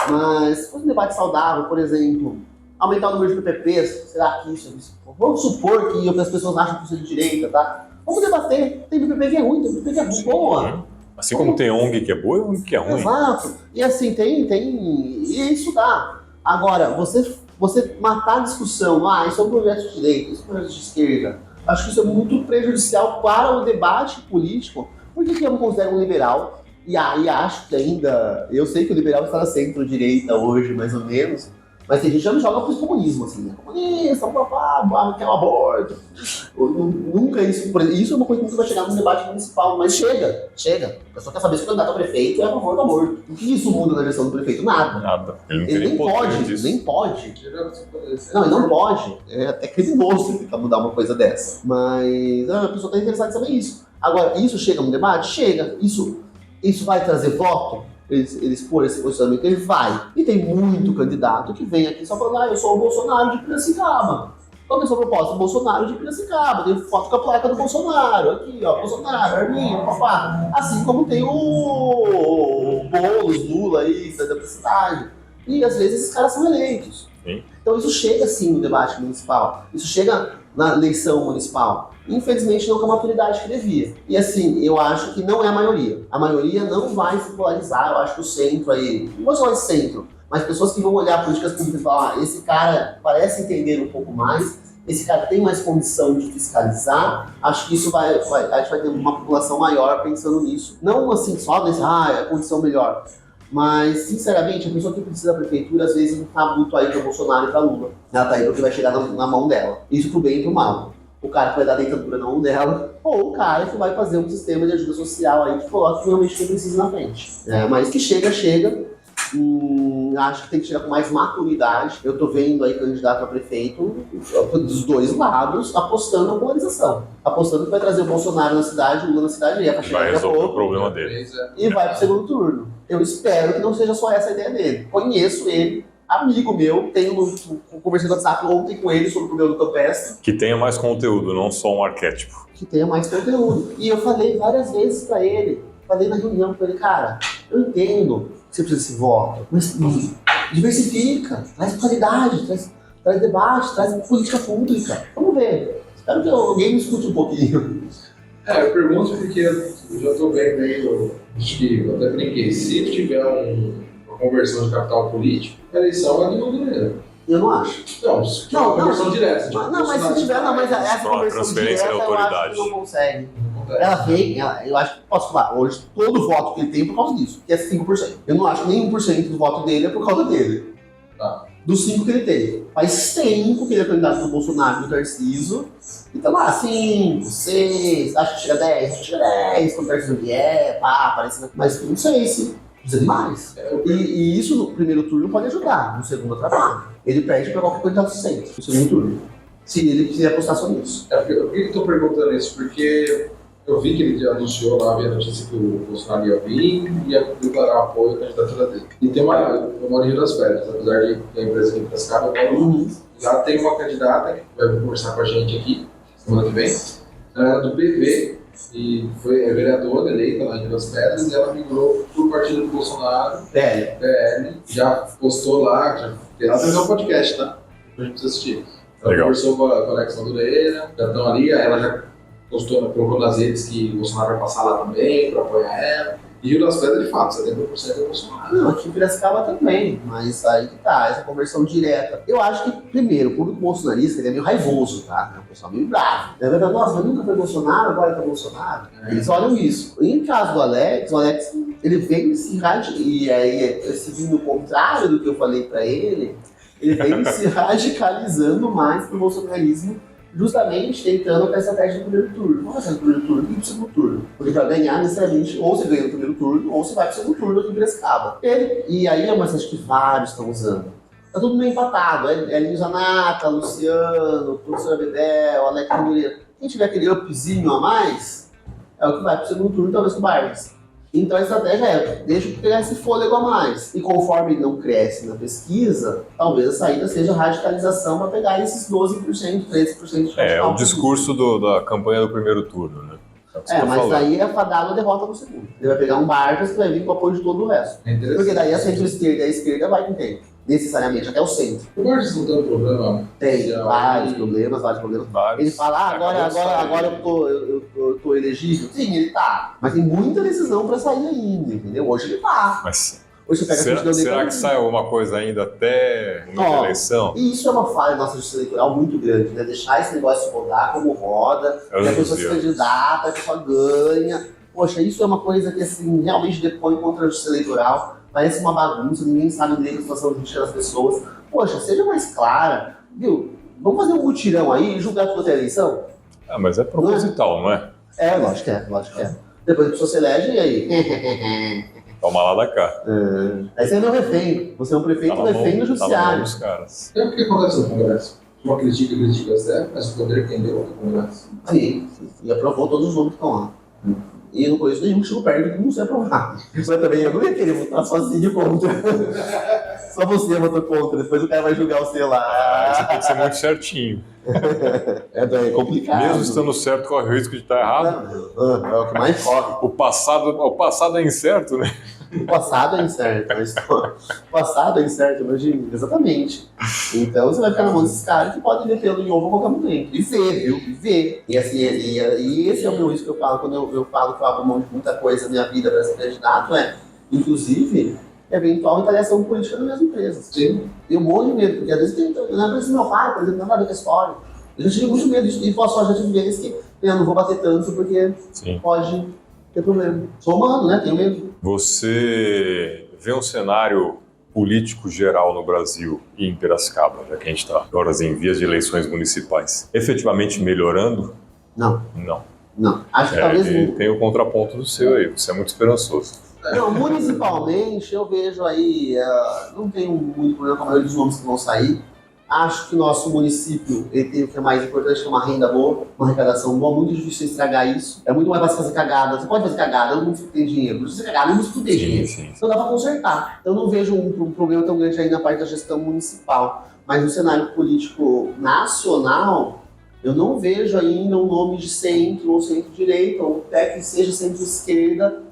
[SPEAKER 3] Mas se fosse um debate saudável, por exemplo, aumentar o número de PPPs, será que isso... Vamos supor que as pessoas acham que isso é de direita, tá? Vamos debater. Tem PPP que é ruim, tem PPP que é boa.
[SPEAKER 1] Assim como tem ONG que é boa e ONG que é ruim.
[SPEAKER 3] Exato. E assim, e isso dá. Agora, você matar a discussão, isso é um projeto de direita, isso é um projeto de esquerda, acho que isso é muito prejudicial para o debate político. Por que eu me considero um liberal? E acho que ainda, eu sei que o liberal está na centro-direita hoje, mais ou menos, mas tem gente que já me joga pro comunismo, assim, né? Comunista, papá, quer um aborto. Nunca isso é uma coisa que nunca vai chegar no debate municipal, mas chega. A pessoa quer saber se o candidato a prefeito é a favor do aborto. O que isso muda na gestão do prefeito? Nada. Ele nem pode. Não, ele não pode. É até criminoso tentar mudar uma coisa dessa. Mas a pessoa está interessada em saber isso. Agora, isso chega no debate? Chega. Isso vai trazer voto? Eles pôr esse posicionamento, ele vai. E tem muito candidato que vem aqui só falando, eu sou o Bolsonaro de Piracicaba. Qual que é a sua proposta? Bolsonaro de Piracicaba. Tem foto com a placa do Bolsonaro. Aqui, ó, Bolsonaro, Arminho, papá. Assim como tem o Boulos, Lula aí, da cidade. E às vezes esses caras são eleitos.
[SPEAKER 1] Sim.
[SPEAKER 3] Então isso chega sim no debate municipal. Isso chega na eleição municipal. Infelizmente não com a maturidade que devia. E assim, eu acho que não é a maioria. A maioria não vai se polarizar. Eu acho que o centro aí, não vou falar de centro, mas pessoas que vão olhar políticas públicas e falar, esse cara parece entender um pouco mais, esse cara tem mais condição de fiscalizar, acho que isso a gente vai ter uma população maior pensando nisso. Não assim só nesse, é a condição melhor. Mas, sinceramente, a pessoa que precisa da prefeitura, às vezes, não tá muito aí para Bolsonaro e para Lula. Ela tá aí porque vai chegar na mão dela. Isso pro bem e pro mal. O cara que vai dar dentadura na mão dela, ou o cara que vai fazer um sistema de ajuda social aí que coloque realmente quem precisa na frente. Mas que chega. Acho que tem que chegar com mais maturidade. Eu tô vendo aí candidato a prefeito dos dois lados apostando na polarização. Apostando que vai trazer o Bolsonaro na cidade, o Lula na cidade, e
[SPEAKER 1] vai resolver o problema dele.
[SPEAKER 3] E vai pro segundo turno. Eu espero que não seja só essa a ideia dele. Conheço ele, amigo meu, conversei no WhatsApp ontem com ele sobre o problema do Campestre.
[SPEAKER 1] Que tenha mais conteúdo, não só um arquétipo.
[SPEAKER 3] Que tenha mais conteúdo. E eu falei várias vezes pra ele, falei na reunião com ele, cara, eu entendo que você precisa desse voto, mas diversifica, traz qualidade, traz debate, traz política pública. Vamos ver. Espero que alguém me escute um pouquinho.
[SPEAKER 2] Eu pergunto porque eu já estou vendo aí, acho que eu até brinquei, se tiver uma conversão de capital político, a eleição é de Lula.
[SPEAKER 3] Eu não acho.
[SPEAKER 2] Não, se tiver uma conversão direta.
[SPEAKER 3] Mas se tiver, mas essa conversão
[SPEAKER 1] transferência
[SPEAKER 3] direta,
[SPEAKER 1] da autoridade.
[SPEAKER 3] eu acho que não consegue. Ela vem, eu acho que posso falar, hoje todo voto que ele tem é por causa disso, que é 5%. Eu não acho que nem 1% do voto dele é por causa dele. Dos 5 que ele tem. Faz tempo que ele é candidato do Bolsonaro e do Tarcísio. E tá lá, 5, 6, acho que chega a 10, quando o Tarcísio vier, aparece. Mas não sei se precisa de mais. E isso no primeiro turno pode ajudar, no segundo atrapalha. Ele perde pra qualquer candidato do centro, no segundo turno. Se ele quiser apostar só nisso.
[SPEAKER 2] Por que eu tô perguntando isso? Porque eu vi que ele já anunciou lá, havia notícia que o Bolsonaro ia vir e ia declarar apoio à candidatura dele. E tem eu moro em Rio das Pedras, apesar de a empresa aqui em Piracicaba, já tem uma candidata que vai conversar com a gente aqui, semana que vem. Ela era do PV e é vereadora eleita lá em Rio das Pedras e ela migrou pro partido do Bolsonaro, PL, já postou lá, ela tem um podcast, tá? Pra gente assistir. Ela conversou com a Alex Madureira, já estão ali, ela já colocou nas redes que o Bolsonaro vai passar lá também para apoiar ela. E Rio das Pedras, de fato, 70% é Bolsonaro.
[SPEAKER 3] Não, aqui em Piracicaba também, mas aí que tá, essa conversão direta. Eu acho que, primeiro, o público bolsonarista ele é meio raivoso, tá? É um pessoal meio bravo. Ele vai falar, nossa, mas nunca foi Bolsonaro, agora tá Bolsonaro. Eles olham isso. Em caso do Alex, ele vem se e aí, seguindo o contrário do que eu falei pra ele vem se radicalizando mais pro bolsonarismo, justamente tentando a estratégia do primeiro turno. Não vai ser no primeiro turno e no segundo turno. Porque para ganhar, necessariamente, ou você ganha no primeiro turno, ou você vai pro segundo turno aqui em Piracicaba. E aí é uma estratégia que vários estão usando. Tá tudo meio empatado. É Lino Zanata, Luciano, professor Abedel, Alex Madureira. Quem tiver aquele upzinho a mais, é o que vai pro segundo turno, talvez com o Barnes. Então a estratégia deixa eu pegar esse fôlego a mais. E conforme ele não cresce na pesquisa, talvez a saída seja a radicalização para pegar esses 12%, 13% de
[SPEAKER 1] o discurso da campanha do primeiro turno, né? É o que você tá
[SPEAKER 3] mas
[SPEAKER 1] falando.
[SPEAKER 3] daí é fadado a derrota no segundo. Ele vai pegar um barco e vai vir com o apoio de todo o resto.
[SPEAKER 2] É interessante.
[SPEAKER 3] Porque daí a centro-esquerda e a esquerda vai com quem? Necessariamente, até o centro.
[SPEAKER 2] O Borges não tem um problema.
[SPEAKER 3] Tem
[SPEAKER 2] social
[SPEAKER 3] vários
[SPEAKER 2] aí.
[SPEAKER 3] problemas.
[SPEAKER 1] Vários.
[SPEAKER 3] Ele fala, agora eu tô elegível. Sim, ele tá. Mas tem muita decisão pra sair ainda, entendeu? Hoje ele tá.
[SPEAKER 1] Mas
[SPEAKER 3] Hoje você pega a
[SPEAKER 1] será,
[SPEAKER 3] certidão dele
[SPEAKER 1] será
[SPEAKER 3] pra
[SPEAKER 1] que
[SPEAKER 3] mim.
[SPEAKER 1] sai alguma coisa ainda até muita
[SPEAKER 3] Ó,
[SPEAKER 1] eleição?
[SPEAKER 3] E isso é uma falha da nossa justiça eleitoral muito grande, né? Deixar esse negócio rodar como roda,
[SPEAKER 1] Eu
[SPEAKER 3] e a
[SPEAKER 1] não
[SPEAKER 3] pessoa se
[SPEAKER 1] sei.
[SPEAKER 3] candidata, a pessoa ganha. Poxa, isso é uma coisa que assim, realmente depõe contra a justiça eleitoral. Parece uma bagunça, ninguém sabe direito a situação jurídica das pessoas. Poxa, seja mais clara, viu? Vamos fazer um mutirão aí e julgar toda a eleição?
[SPEAKER 1] Ah, mas é proposital, não é?
[SPEAKER 3] Lógico que é, lógico que é. Depois a pessoa se elege e aí?
[SPEAKER 1] Toma lá da cá.
[SPEAKER 3] Aí você é meu refém. Você é um prefeito
[SPEAKER 1] Tá na mão-
[SPEAKER 3] refém do
[SPEAKER 1] tá na mão
[SPEAKER 3] judiciário.
[SPEAKER 1] dos caras.
[SPEAKER 2] É o que acontece no Congresso. Uma critica certo, mas o poder quem deu no Congresso.
[SPEAKER 3] Sim, e aprovou todos os nomes que estão lá. E eu não conheço nenhum que chegou perto que não sei aprovar. Mas também eu não ia querer votar sozinho contra. Só você votou contra, depois o cara vai julgar você
[SPEAKER 1] Aí você
[SPEAKER 3] lá.
[SPEAKER 1] tem que ser muito certinho.
[SPEAKER 3] É complicado.
[SPEAKER 1] Mesmo estando certo, corre o risco de estar errado.
[SPEAKER 3] É o que mais corre.
[SPEAKER 1] O passado é incerto, né?
[SPEAKER 3] O passado é incerto, o passado é incerto, imagina. Exatamente. Então você vai ficar na mão desses caras que podem ver pelo em ovo a qualquer momento. E ver, viu? E ver. E assim, e esse é o meu risco que eu falo quando eu falo que eu abro mão de muita coisa na minha vida para ser candidato, inclusive, eventual retaliação política nas minhas empresas.
[SPEAKER 2] Sim.
[SPEAKER 3] Tenho um monte de medo, porque às vezes tem. Na empresa do meu pai, por exemplo, não tem nada a ver com a história. Eu já tive muito medo disso. E posso já tive vezes que eu não vou bater tanto porque
[SPEAKER 1] Sim.
[SPEAKER 3] pode ter problema. Sou humano, né? Tenho medo.
[SPEAKER 1] Você vê um cenário político geral no Brasil e em Piracicaba, já que a gente está agora em vias de eleições municipais, efetivamente melhorando?
[SPEAKER 3] Não,
[SPEAKER 1] Não.
[SPEAKER 3] não. Acho que talvez.
[SPEAKER 1] E tem o contraponto do seu aí, você é muito esperançoso.
[SPEAKER 3] Não, municipalmente eu vejo aí, não tenho muito problema com a maioria dos nomes que vão sair. Acho que o nosso município ele tem o que é mais importante, que é uma renda boa, uma arrecadação boa, muito difícil estragar isso. É muito mais fácil fazer cagada. Você pode fazer cagada, não município tem dinheiro. Não precisa fazer cagada, não município tem dinheiro.
[SPEAKER 1] Sim.
[SPEAKER 3] Então dá para consertar. Eu não vejo um problema tão grande aí na parte da gestão municipal. Mas no cenário político nacional, eu não vejo ainda um nome de centro ou centro-direita, ou até que seja centro-esquerda,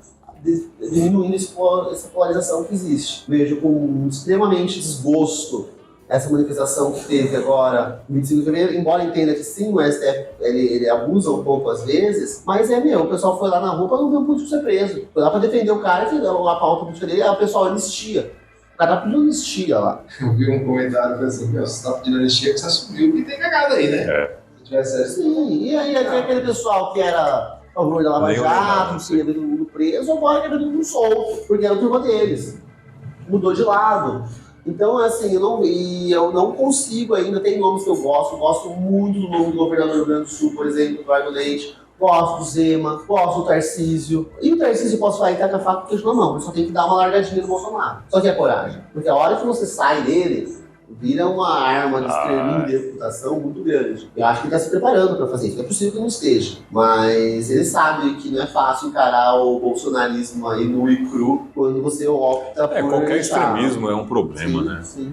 [SPEAKER 3] diminuindo essa polarização que existe. Vejo com extremamente desgosto essa manifestação que teve agora, 25 de fevereiro, embora entenda que sim, o STF ele abusa um pouco às vezes, mas o pessoal foi lá na rua para não ver um político ser preso. Foi lá para defender o cara que a pauta política dele, o pessoal anistia. O cara tá pedindo anistia lá.
[SPEAKER 2] Eu vi um comentário que assim, você tá pedindo anistia que você assumiu que tem cagada aí, né? Se tivesse essa.
[SPEAKER 3] Sim, e aí aquele pessoal que era a favor da Lava
[SPEAKER 1] Nem
[SPEAKER 3] Jato,
[SPEAKER 1] lembrava,
[SPEAKER 3] que ia ver todo mundo preso, agora quer ver todo mundo solto, porque era o turma deles. Mudou de lado. Então, assim, eu não consigo ainda, tem nomes que eu gosto muito do nome do governador do Rio Grande do Sul, por exemplo, Eduardo Leite, gosto do Zema, gosto do Tarcísio. E o Tarcísio eu posso falar e tá com a faca com o queijo na mão, eu só tenho que dar uma largadinha no Bolsonaro. Só que é coragem, porque a hora que você sai dele, vira uma arma de extermínio de reputação muito grande. Eu acho que ele está se preparando para fazer isso. É possível que não esteja, mas ele sabe que não é fácil encarar o bolsonarismo aí no e cru quando você opta por...
[SPEAKER 1] Qualquer extremismo é um problema, né?
[SPEAKER 3] Sim.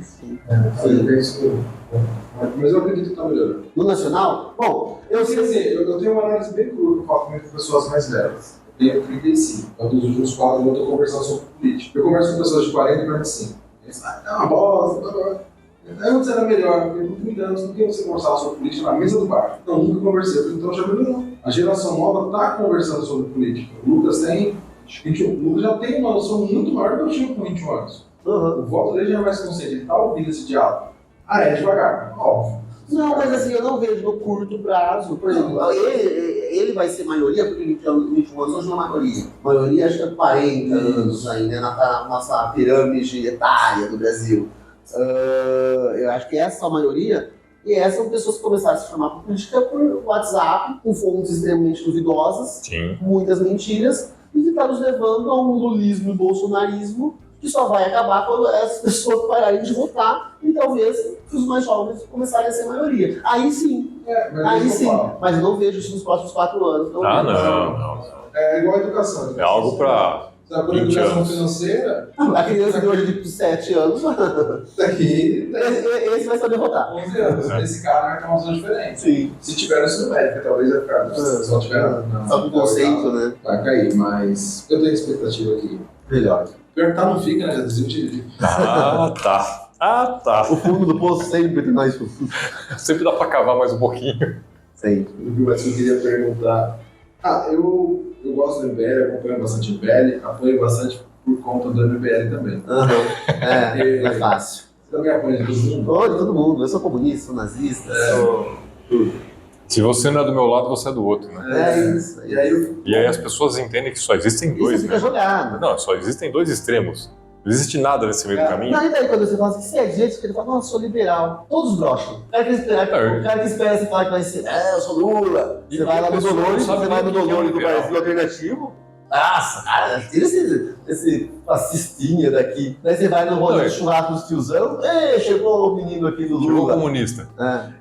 [SPEAKER 2] Mas eu acredito que tá melhorando.
[SPEAKER 3] No nacional? Bom, eu
[SPEAKER 2] Assim,
[SPEAKER 3] sei...
[SPEAKER 2] eu tenho uma análise bem crua que eu falo muito com pessoas mais velhas. Eu tenho 35. Então, dos últimos 4 anos eu estou conversando sobre política. Eu converso com pessoas de 40 e 45. Eles falam, é uma bosta, antes era melhor, porque por 30 anos não tinha você conversar sobre política na mesa do bar. Não, nunca conversei, eu falei, então já melhorou. A geração nova está conversando sobre política. O Lucas tem 21. O Lucas já tem uma noção muito maior do que eu tinha com 21 anos. O voto dele já é mais consciente, ele está ouvindo esse diálogo. É devagar, óbvio.
[SPEAKER 3] Não, mas assim, eu não vejo no curto prazo, por exemplo, ele vai ser maioria, porque 21 anos hoje não é maioria. Maioria acho que é 40 anos ainda, na nossa pirâmide etária do Brasil. Eu acho que essa é a maioria, e essas são pessoas que começaram a se formar por política por WhatsApp, com fontes extremamente duvidosas,
[SPEAKER 1] Sim.
[SPEAKER 3] muitas mentiras, e que está nos levando a um lulismo e bolsonarismo que só vai acabar quando essas pessoas pararem de votar e talvez os mais jovens começarem a ser maioria. Aí sim, mas eu não vejo isso nos próximos 4 anos.
[SPEAKER 1] Não.
[SPEAKER 2] É igual a educação.
[SPEAKER 1] É algo para
[SPEAKER 2] Tá por
[SPEAKER 1] 20
[SPEAKER 2] educação
[SPEAKER 1] anos.
[SPEAKER 2] financeira,
[SPEAKER 3] A criança de hoje de 7 anos,
[SPEAKER 2] daqui
[SPEAKER 3] esse vai saber votar.
[SPEAKER 2] 11 anos. Esse cara vai ter uma visão diferente.
[SPEAKER 3] Sim.
[SPEAKER 2] Se tiver no ensino médio, talvez vai ficar. Se só tiver
[SPEAKER 3] Só com conceito, né?
[SPEAKER 2] vai cair, mas eu tenho expectativa aqui.
[SPEAKER 3] Melhor.
[SPEAKER 2] Pior que tá, não fica, né? Adesivo de
[SPEAKER 1] Ah, tá. Ah, tá.
[SPEAKER 3] O fundo do poço sempre tem mais fundo.
[SPEAKER 1] Sempre dá pra cavar mais um pouquinho.
[SPEAKER 3] Sempre.
[SPEAKER 2] Mas eu queria perguntar. Eu gosto do MBL, acompanho bastante o MBL, apoio bastante por conta do MBL também.
[SPEAKER 3] É, não é fácil.
[SPEAKER 2] Você também apoia todo mundo?
[SPEAKER 3] Olha, todo mundo. Eu sou comunista, sou nazista, sou tudo.
[SPEAKER 1] Se você não é do meu lado, você é do outro, né?
[SPEAKER 3] É isso.
[SPEAKER 2] E aí
[SPEAKER 1] E aí as pessoas entendem que só existem
[SPEAKER 3] Isso
[SPEAKER 1] dois,
[SPEAKER 3] fica
[SPEAKER 1] né?
[SPEAKER 3] jogado.
[SPEAKER 1] Não, só existem dois extremos. Não existe nada nesse meio do caminho.
[SPEAKER 3] Não, e daí quando você fala assim, você é de direita, ele fala, não, eu sou liberal. Todos brocham. O cara que espera você falar que vai ser, eu sou Lula.
[SPEAKER 1] E
[SPEAKER 3] Você vai lá
[SPEAKER 1] a
[SPEAKER 3] no
[SPEAKER 1] pessoa não
[SPEAKER 3] Dolores,
[SPEAKER 1] sabe
[SPEAKER 3] você vai no
[SPEAKER 1] nem o que é um
[SPEAKER 3] Dolores do
[SPEAKER 1] liberal.
[SPEAKER 3] Brasil Alternativo. Nossa, cara, tira esse fascistinha daqui. Daí você vai no rolê de churrasco dos tiozão, chegou o menino aqui do
[SPEAKER 1] Chegou
[SPEAKER 3] Lula.
[SPEAKER 1] comunista.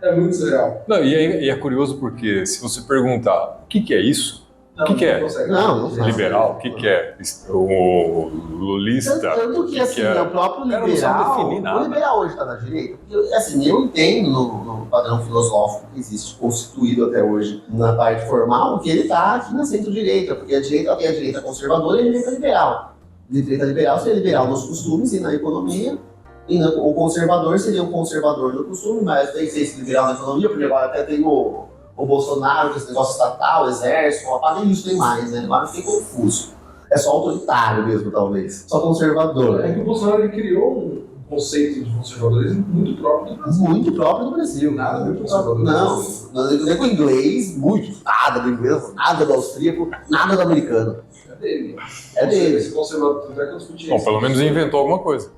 [SPEAKER 2] é muito surreal.
[SPEAKER 1] Não, e é curioso porque se você perguntar o que é isso, o que é?
[SPEAKER 3] Não faz.
[SPEAKER 1] Liberal, o que é? O lulista?
[SPEAKER 3] Tanto que, assim,
[SPEAKER 1] é?
[SPEAKER 3] o próprio
[SPEAKER 1] O cara não sabe
[SPEAKER 3] liberal,
[SPEAKER 1] definir nada.
[SPEAKER 3] o liberal hoje está na direita, porque, assim, eu entendo no padrão filosófico que existe, constituído até hoje na parte formal, que ele está aqui na centro-direita, porque a direita tem a direita conservadora e a direita liberal. A direita liberal seria liberal nos costumes e na economia, e o conservador seria um conservador no costume, mas tem que ser esse liberal na economia, porque agora até tem o Bolsonaro, esse negócio estatal, exército, nem isso tem mais, né? Agora fiquei confuso. É só autoritário mesmo, talvez. Só conservador.
[SPEAKER 2] É que o Bolsonaro ele criou um conceito de conservadorismo muito próprio do Brasil.
[SPEAKER 3] Muito próprio do Brasil.
[SPEAKER 2] Nada muito conservador.
[SPEAKER 3] Não é com o inglês, muito. Nada do inglês, nada do austríaco, nada do americano.
[SPEAKER 2] É dele.
[SPEAKER 3] É dele.
[SPEAKER 2] Esse conservador, até que eu discuti
[SPEAKER 1] Bom,
[SPEAKER 2] isso.
[SPEAKER 1] pelo menos inventou alguma coisa.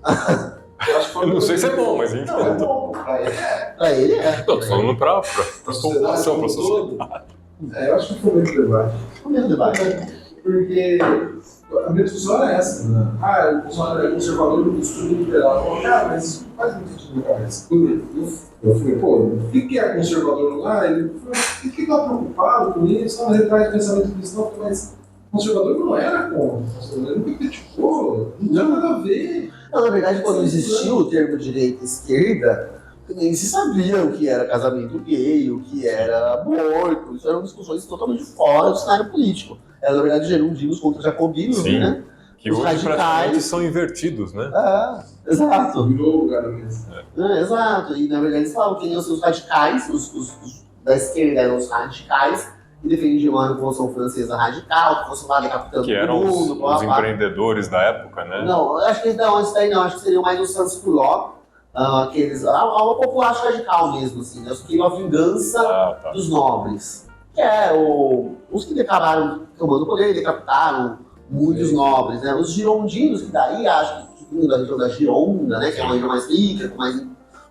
[SPEAKER 2] Eu acho que foi
[SPEAKER 1] Eu não sei se é bom, mas
[SPEAKER 2] Não, é
[SPEAKER 1] inventou.
[SPEAKER 2] bom. Pra ele
[SPEAKER 3] Pra ele é.
[SPEAKER 1] Não, tô falando pra população, pra
[SPEAKER 2] como
[SPEAKER 1] sociedade.
[SPEAKER 2] todo. Eu acho que foi muito debate.
[SPEAKER 3] O mesmo debate.
[SPEAKER 2] Porque a minha discussão é essa. Né? O Bolsonaro é conservador no costume liberal. Eu falo, cara, mas isso não faz muito sentido na minha cabeça. Eu falei, o que é conservador lá? Ele falou, por que tá preocupado com isso? Não, mas ele traz pensamento cristão, mas conservador não era contra. Ele nunca criticou, não tinha nada a ver.
[SPEAKER 3] Não, na verdade, quando existiu o termo direita e esquerda, nem se sabia o que era casamento gay, o que era aborto. Isso eram discussões totalmente fora do cenário político. Era, na verdade, gerundinos contra jacobinos,
[SPEAKER 1] Sim.
[SPEAKER 3] né?
[SPEAKER 1] Que
[SPEAKER 3] Os
[SPEAKER 1] hoje
[SPEAKER 3] radicais.
[SPEAKER 1] praticamente são invertidos, né?
[SPEAKER 3] Exato.
[SPEAKER 2] Virou lugar mesmo.
[SPEAKER 3] Exato. E, na verdade, eles falavam que os radicais, os da esquerda eram os radicais, que defendiam a Revolução Francesa radical, que fosse lá decapitando
[SPEAKER 1] Que eram
[SPEAKER 3] todo mundo.
[SPEAKER 1] os empreendedores da época, né?
[SPEAKER 3] Não, acho que não, isso daí não, acho que seriam mais os sans-culottes, uma população radical mesmo, assim, né? Os que queriam a vingança
[SPEAKER 1] Tá.
[SPEAKER 3] dos nobres. Que é os que acabaram tomando o poder e decapitaram muitos nobres, né? Os girondinos, que daí acho que vinham da região da Gironda, né? Que é uma região mais rica, com mais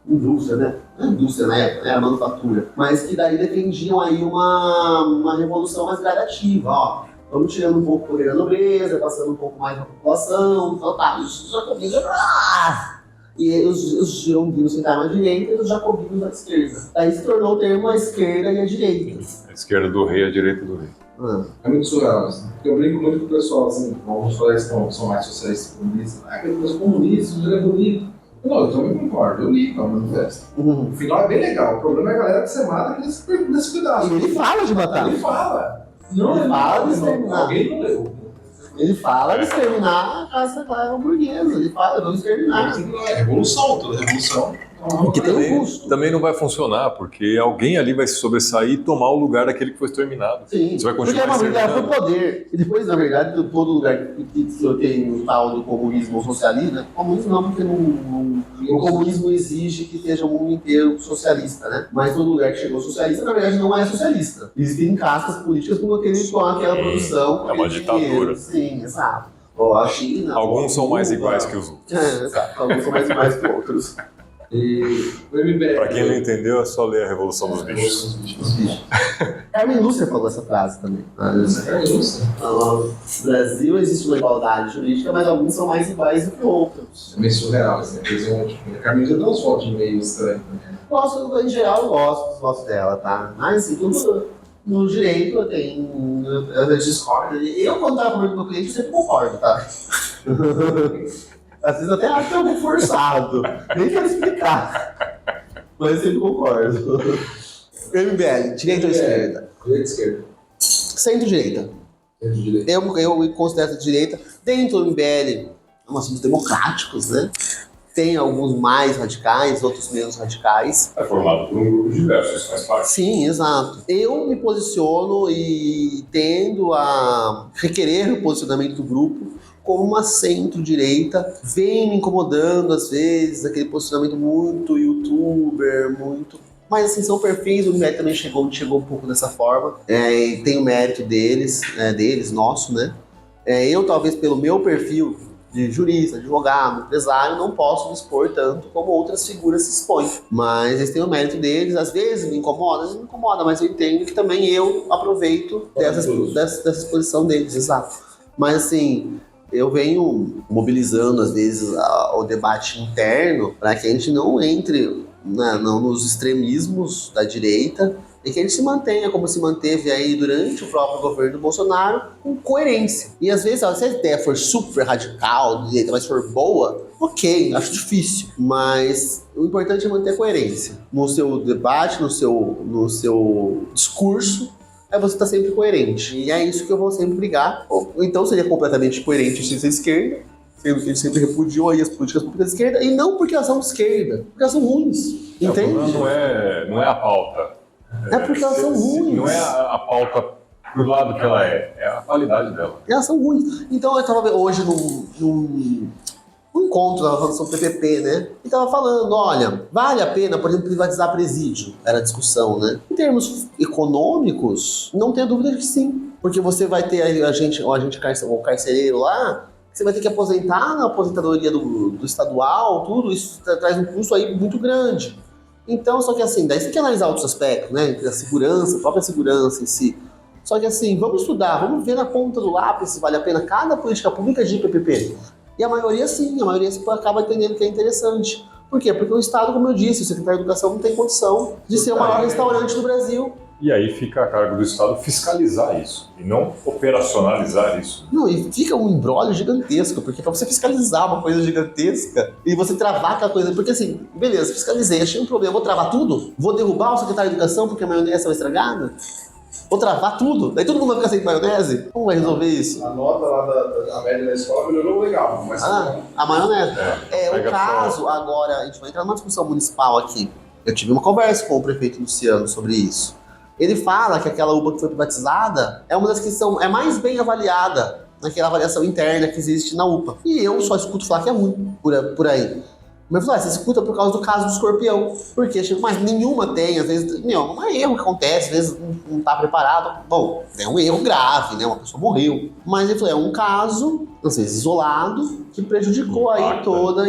[SPEAKER 3] indústria, né? Não é indústria na época, né? A manufatura. Mas que daí defendiam aí uma revolução mais gradativa, ó. Vamos tirando um pouco o poder da nobreza, passando um pouco mais da população, então tá, os jacobinos... E os girondinos ficaram à direita e os jacobinos à esquerda. Aí se tornou o termo a esquerda e a direita.
[SPEAKER 1] A esquerda do rei, a direita do rei.
[SPEAKER 2] É muito surreal, assim. Eu brinco muito com o pessoal, assim, alguns colegas que são mais socialistas e comunistas. Aqueles comunistas, ele é bonito. Não, eu também concordo, eu li o manifesto. O final é bem legal, o problema é a galera que você mata nesse pedaço.
[SPEAKER 3] E ele fala de matar.
[SPEAKER 2] Ele fala. Não,
[SPEAKER 3] Ele fala de exterminar.
[SPEAKER 2] Alguém não leu.
[SPEAKER 3] Ele fala de exterminar a casa clara burguesa. Ele fala, vamos exterminar.
[SPEAKER 2] É revolução, toda revolução.
[SPEAKER 3] Porque tem um custo.
[SPEAKER 1] Também não vai funcionar, porque alguém ali vai se sobressair e tomar o lugar daquele que foi exterminado.
[SPEAKER 3] Sim,
[SPEAKER 1] Você vai
[SPEAKER 3] porque
[SPEAKER 1] continuar
[SPEAKER 3] é uma briga
[SPEAKER 1] exterminando.
[SPEAKER 3] por poder. E depois, na verdade, todo lugar que tem o tal do comunismo ou socialismo, né? Comunismo não, porque o comunismo exige que seja o mundo inteiro socialista, né? Mas todo lugar que chegou socialista, na verdade, não é socialista. Existem castas políticas com aquela produção. com
[SPEAKER 1] É uma
[SPEAKER 3] aquele
[SPEAKER 1] ditadura.
[SPEAKER 3] dinheiro. Sim, exato. Ó, a China,
[SPEAKER 1] Alguns são mais
[SPEAKER 3] Cuba.
[SPEAKER 1] iguais que os outros.
[SPEAKER 3] Exato. Alguns são mais iguais que outros.
[SPEAKER 2] E o MBL.
[SPEAKER 1] Pra quem não entendeu, é só ler a Revolução dos Bichos.
[SPEAKER 3] Carmen Lúcia falou essa frase também. No Brasil existe uma igualdade jurídica, mas alguns são mais iguais do que outros.
[SPEAKER 2] É meio surreal, assim. A Carmen já deu uns votos meio estranhos também.
[SPEAKER 3] Gosto, em geral, eu gosto dos votos dela, tá? Mas assim, no direito às vezes discordo. Eu, quando tava falando com o meu cliente, eu sempre concordo, tá? Às vezes eu até acho que é um pouco forçado, nem quero explicar, mas eu sempre concordo. MBL, direita ou esquerda?
[SPEAKER 2] Direita e esquerda.
[SPEAKER 3] Centro-direita.
[SPEAKER 2] Centro-direita.
[SPEAKER 3] Eu me considero de direita. Dentro do MBL, nós somos democráticos, né? Tem alguns mais radicais, outros menos radicais.
[SPEAKER 1] É formado por um grupo diverso, isso faz parte.
[SPEAKER 3] Sim, exato. Eu me posiciono e tendo a requerer o posicionamento do grupo como uma centro-direita. Vem me incomodando às vezes, aquele posicionamento muito youtuber, muito... Mas assim, são perfis, o MBL também chegou um pouco dessa forma. E tem o mérito deles, nosso, né? Eu talvez pelo meu perfil de jurista, advogado, empresário, não posso me expor tanto como outras figuras se expõem. Mas eles têm o mérito deles, às vezes me incomoda, mas eu entendo que também eu aproveito dessa exposição deles, exato. Mas assim, eu venho mobilizando às vezes o debate interno para que a gente não entre não nos extremismos da direita e que a gente se mantenha como se manteve aí durante o próprio governo do Bolsonaro, com coerência. E às vezes, se a ideia for super radical, mas for boa, ok, acho difícil. Mas o importante é manter coerência. No seu debate, no seu discurso, você estar sempre coerente. E é isso que eu vou sempre brigar. Ou então seria completamente coerente de ser esquerda, sendo que a gente sempre repudiou aí as políticas públicas de esquerda, e não porque elas são de esquerda, porque elas são ruins. Entende?
[SPEAKER 1] O problema não é a pauta.
[SPEAKER 3] É porque elas são ruins.
[SPEAKER 1] Não é a pauta pro lado que ela é a qualidade dela.
[SPEAKER 3] Elas são ruins. Então eu estava hoje num encontro, estava falando sobre PPP, né? E estava falando, olha, vale a pena, por exemplo, privatizar presídio? Era a discussão, né? Em termos econômicos, não tenho dúvida de que sim. Porque você vai ter o carcereiro lá, você vai ter que aposentar na aposentadoria do estadual, tudo isso traz um custo aí muito grande. Então, só que assim, daí você tem que analisar outros aspectos, né? A segurança, a própria segurança em si. Só que assim, vamos estudar, vamos ver na ponta do lápis se vale a pena cada política pública de PPP. E a maioria sim, acaba entendendo que é interessante. Por quê? Porque o Estado, como eu disse, o secretário de Educação não tem condição de ser o maior restaurante do Brasil.
[SPEAKER 1] E aí fica a cargo do Estado fiscalizar isso, e não operacionalizar isso.
[SPEAKER 3] Não, e fica um imbróglio gigantesco, porque pra você fiscalizar uma coisa gigantesca e você travar aquela coisa, porque assim, beleza, fiscalizei, achei um problema, vou travar tudo? Vou derrubar o secretário de Educação porque a maionese estava estragada? Vou travar tudo? Daí todo mundo vai ficar sem maionese? Como vai resolver isso?
[SPEAKER 2] A nota lá da média da escola melhorou legal, mas...
[SPEAKER 3] a maionese. O caso, agora, a gente vai entrar numa discussão municipal aqui. Eu tive uma conversa com o prefeito Luciano sobre isso. Ele fala que aquela UPA que foi privatizada é uma das que é mais bem avaliada naquela avaliação interna que existe na UPA. E eu só escuto falar que é ruim por aí. Mas você escuta por causa do caso do escorpião. Porque, mas nenhuma tem, às vezes, não é erro que acontece, às vezes não está preparado. Bom, é um erro grave, né? Uma pessoa morreu. Mas ele falou, é um caso, às vezes isolado, que prejudicou aí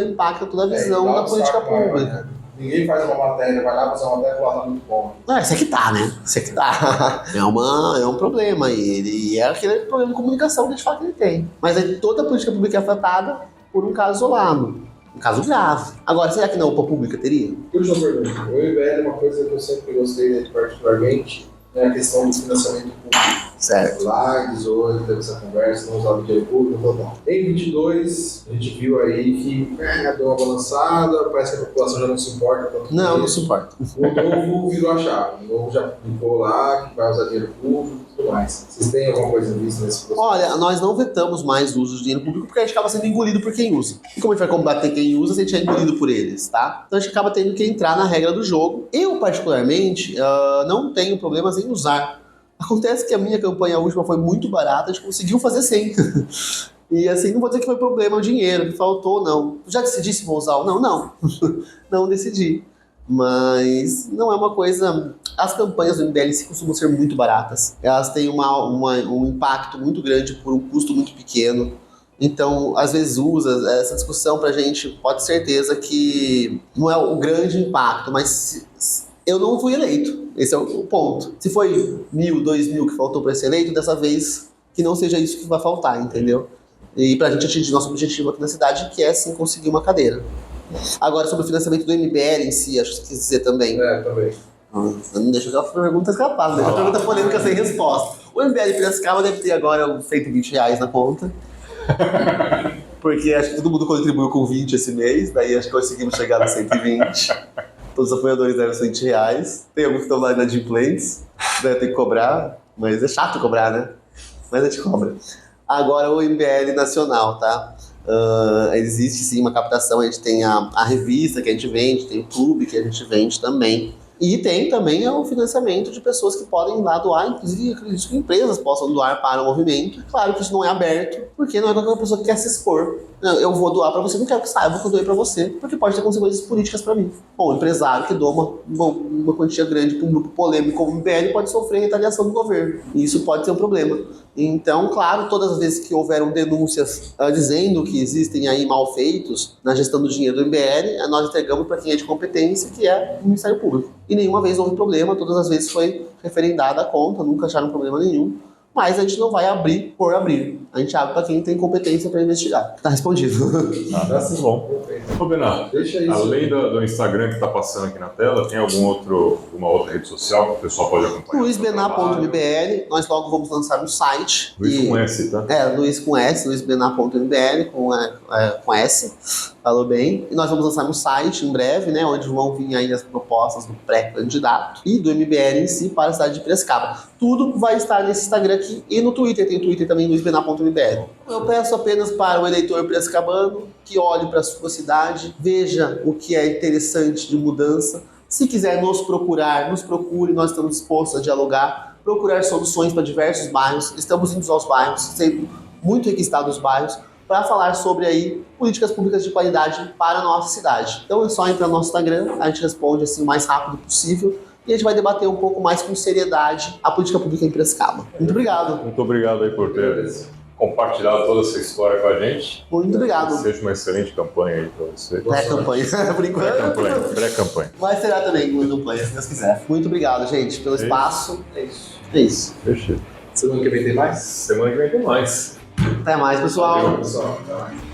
[SPEAKER 3] impacta toda a visão da política pública.
[SPEAKER 2] Ninguém faz uma matéria, vai lá fazer uma matéria e fala, tá muito bom.
[SPEAKER 3] Isso aqui tá, né? Isso aqui tá. É um problema. E é aquele problema de comunicação que a gente fala que ele tem. Mas aí toda a política pública é afetada por um caso isolado. Um caso grave. Agora, será que na UPA pública teria?
[SPEAKER 2] Última pergunta. O MBL, uma coisa que eu sempre gostei particularmente, é a questão do financiamento público.
[SPEAKER 3] Certo.
[SPEAKER 2] Lages, hoje, teve essa conversa, não usava dinheiro público, total. Em 22, a gente viu aí que deu uma balançada, parece que a população já não se importa tanto.
[SPEAKER 3] Não se importa.
[SPEAKER 2] O novo virou a chave. O novo já ficou lá, que vai usar dinheiro público e tudo mais. Vocês têm alguma coisa vista nesse processo?
[SPEAKER 3] Olha, nós não vetamos mais o uso de dinheiro público porque a gente acaba sendo engolido por quem usa. E como a gente vai combater quem usa se a gente é engolido por eles, tá? Então a gente acaba tendo que entrar na regra do jogo. Eu, particularmente, não tenho problemas em usar. Acontece que a minha campanha última foi muito barata, a gente conseguiu fazer sem. E assim, não vou dizer que foi problema o dinheiro, que faltou, não. Já decidi se vou usar ou não? Não. Não decidi. Mas não é uma coisa... As campanhas do MBL costumam ser muito baratas. Elas têm um impacto muito grande por um custo muito pequeno. Então, às vezes usa essa discussão pra gente, pode ter certeza que não é o grande impacto, mas eu não fui eleito. Esse é o ponto. Se foi 1.000, 2.000 que faltou para ser eleito, dessa vez que não seja isso que vai faltar, entendeu? E pra gente atingir nosso objetivo aqui na cidade, que é sim conseguir uma cadeira. Agora, sobre o financiamento do MBL em si, acho que você quis dizer também.
[SPEAKER 2] Também.
[SPEAKER 3] Não deixa aquela pergunta escapar, não deixa a pergunta polêmica sem resposta. O MBL Piracicaba deve ter agora uns R$120 na conta. Porque acho que todo mundo contribuiu com 20 esse mês, daí acho que conseguimos chegar nos 120. Todos os apoiadores devem ser R$20. Tem alguns que estão lá inadimplentes, deve ter que cobrar, mas é chato cobrar, né? Mas a gente cobra. Agora o MBL Nacional, tá? Existe sim uma captação, a gente tem a revista que a gente vende, tem o clube que a gente vende também. E tem também o financiamento de pessoas que podem lá doar, inclusive acredito que empresas possam doar para o movimento. Claro que isso não é aberto, porque não é qualquer pessoa que quer se expor. Não, eu vou doar para você, não quero que saiba que eu doei para você, porque pode ter consequências políticas para mim. Bom, o empresário que doa uma quantia grande para um grupo polêmico como o MBL pode sofrer retaliação do governo. E isso pode ser um problema. Então, claro, todas as vezes que houveram denúncias dizendo que existem aí malfeitos na gestão do dinheiro do MBL, nós entregamos para quem é de competência, que é o Ministério Público. E nenhuma vez houve problema, todas as vezes foi referendada a conta, nunca acharam problema nenhum. Mas a gente não vai abrir por abrir. A gente abre para quem tem competência para investigar. Tá respondido.
[SPEAKER 1] Tá bom. Ô, Bená, além do Instagram que tá passando aqui na tela, tem alguma outra rede social que o pessoal pode acompanhar?
[SPEAKER 3] luisbená.mbl. Nós logo vamos lançar um site.
[SPEAKER 1] Luiz com S, tá?
[SPEAKER 3] Luiz com S, luisbená.mbl, com S. Falou bem. E nós vamos lançar um site em breve, né? Onde vão vir aí as propostas do pré-candidato e do MBL em si para a cidade de Piracicaba. Tudo vai estar nesse Instagram aqui e no Twitter. Tem o Twitter também, luisbená.mbl. Eu peço apenas para o eleitor piracicabano que olhe para a sua cidade, veja o que é interessante de mudança. Se quiser nos procurar, nos procure, nós estamos dispostos a dialogar, procurar soluções para diversos bairros. Estamos indo aos bairros, sempre muito requisitados os bairros, para falar sobre aí políticas públicas de qualidade para a nossa cidade. Então é só entrar no nosso Instagram, a gente responde assim o mais rápido possível e a gente vai debater um pouco mais com seriedade a política pública em Piracicaba. Muito obrigado.
[SPEAKER 1] Muito obrigado aí por ter compartilhado toda essa história com a gente.
[SPEAKER 3] Muito obrigado.
[SPEAKER 1] Que seja uma excelente campanha aí para você.
[SPEAKER 3] Pré-campanha, por enquanto.
[SPEAKER 1] Pré-campanha.
[SPEAKER 3] Mas será também uma campanha, se Deus quiser. Muito obrigado, gente, pelo espaço. É isso.
[SPEAKER 1] Fechou.
[SPEAKER 2] Semana que vem tem mais?
[SPEAKER 1] Semana que vem tem mais.
[SPEAKER 3] Até mais, pessoal.
[SPEAKER 1] Valeu.
[SPEAKER 2] Pessoal, até mais.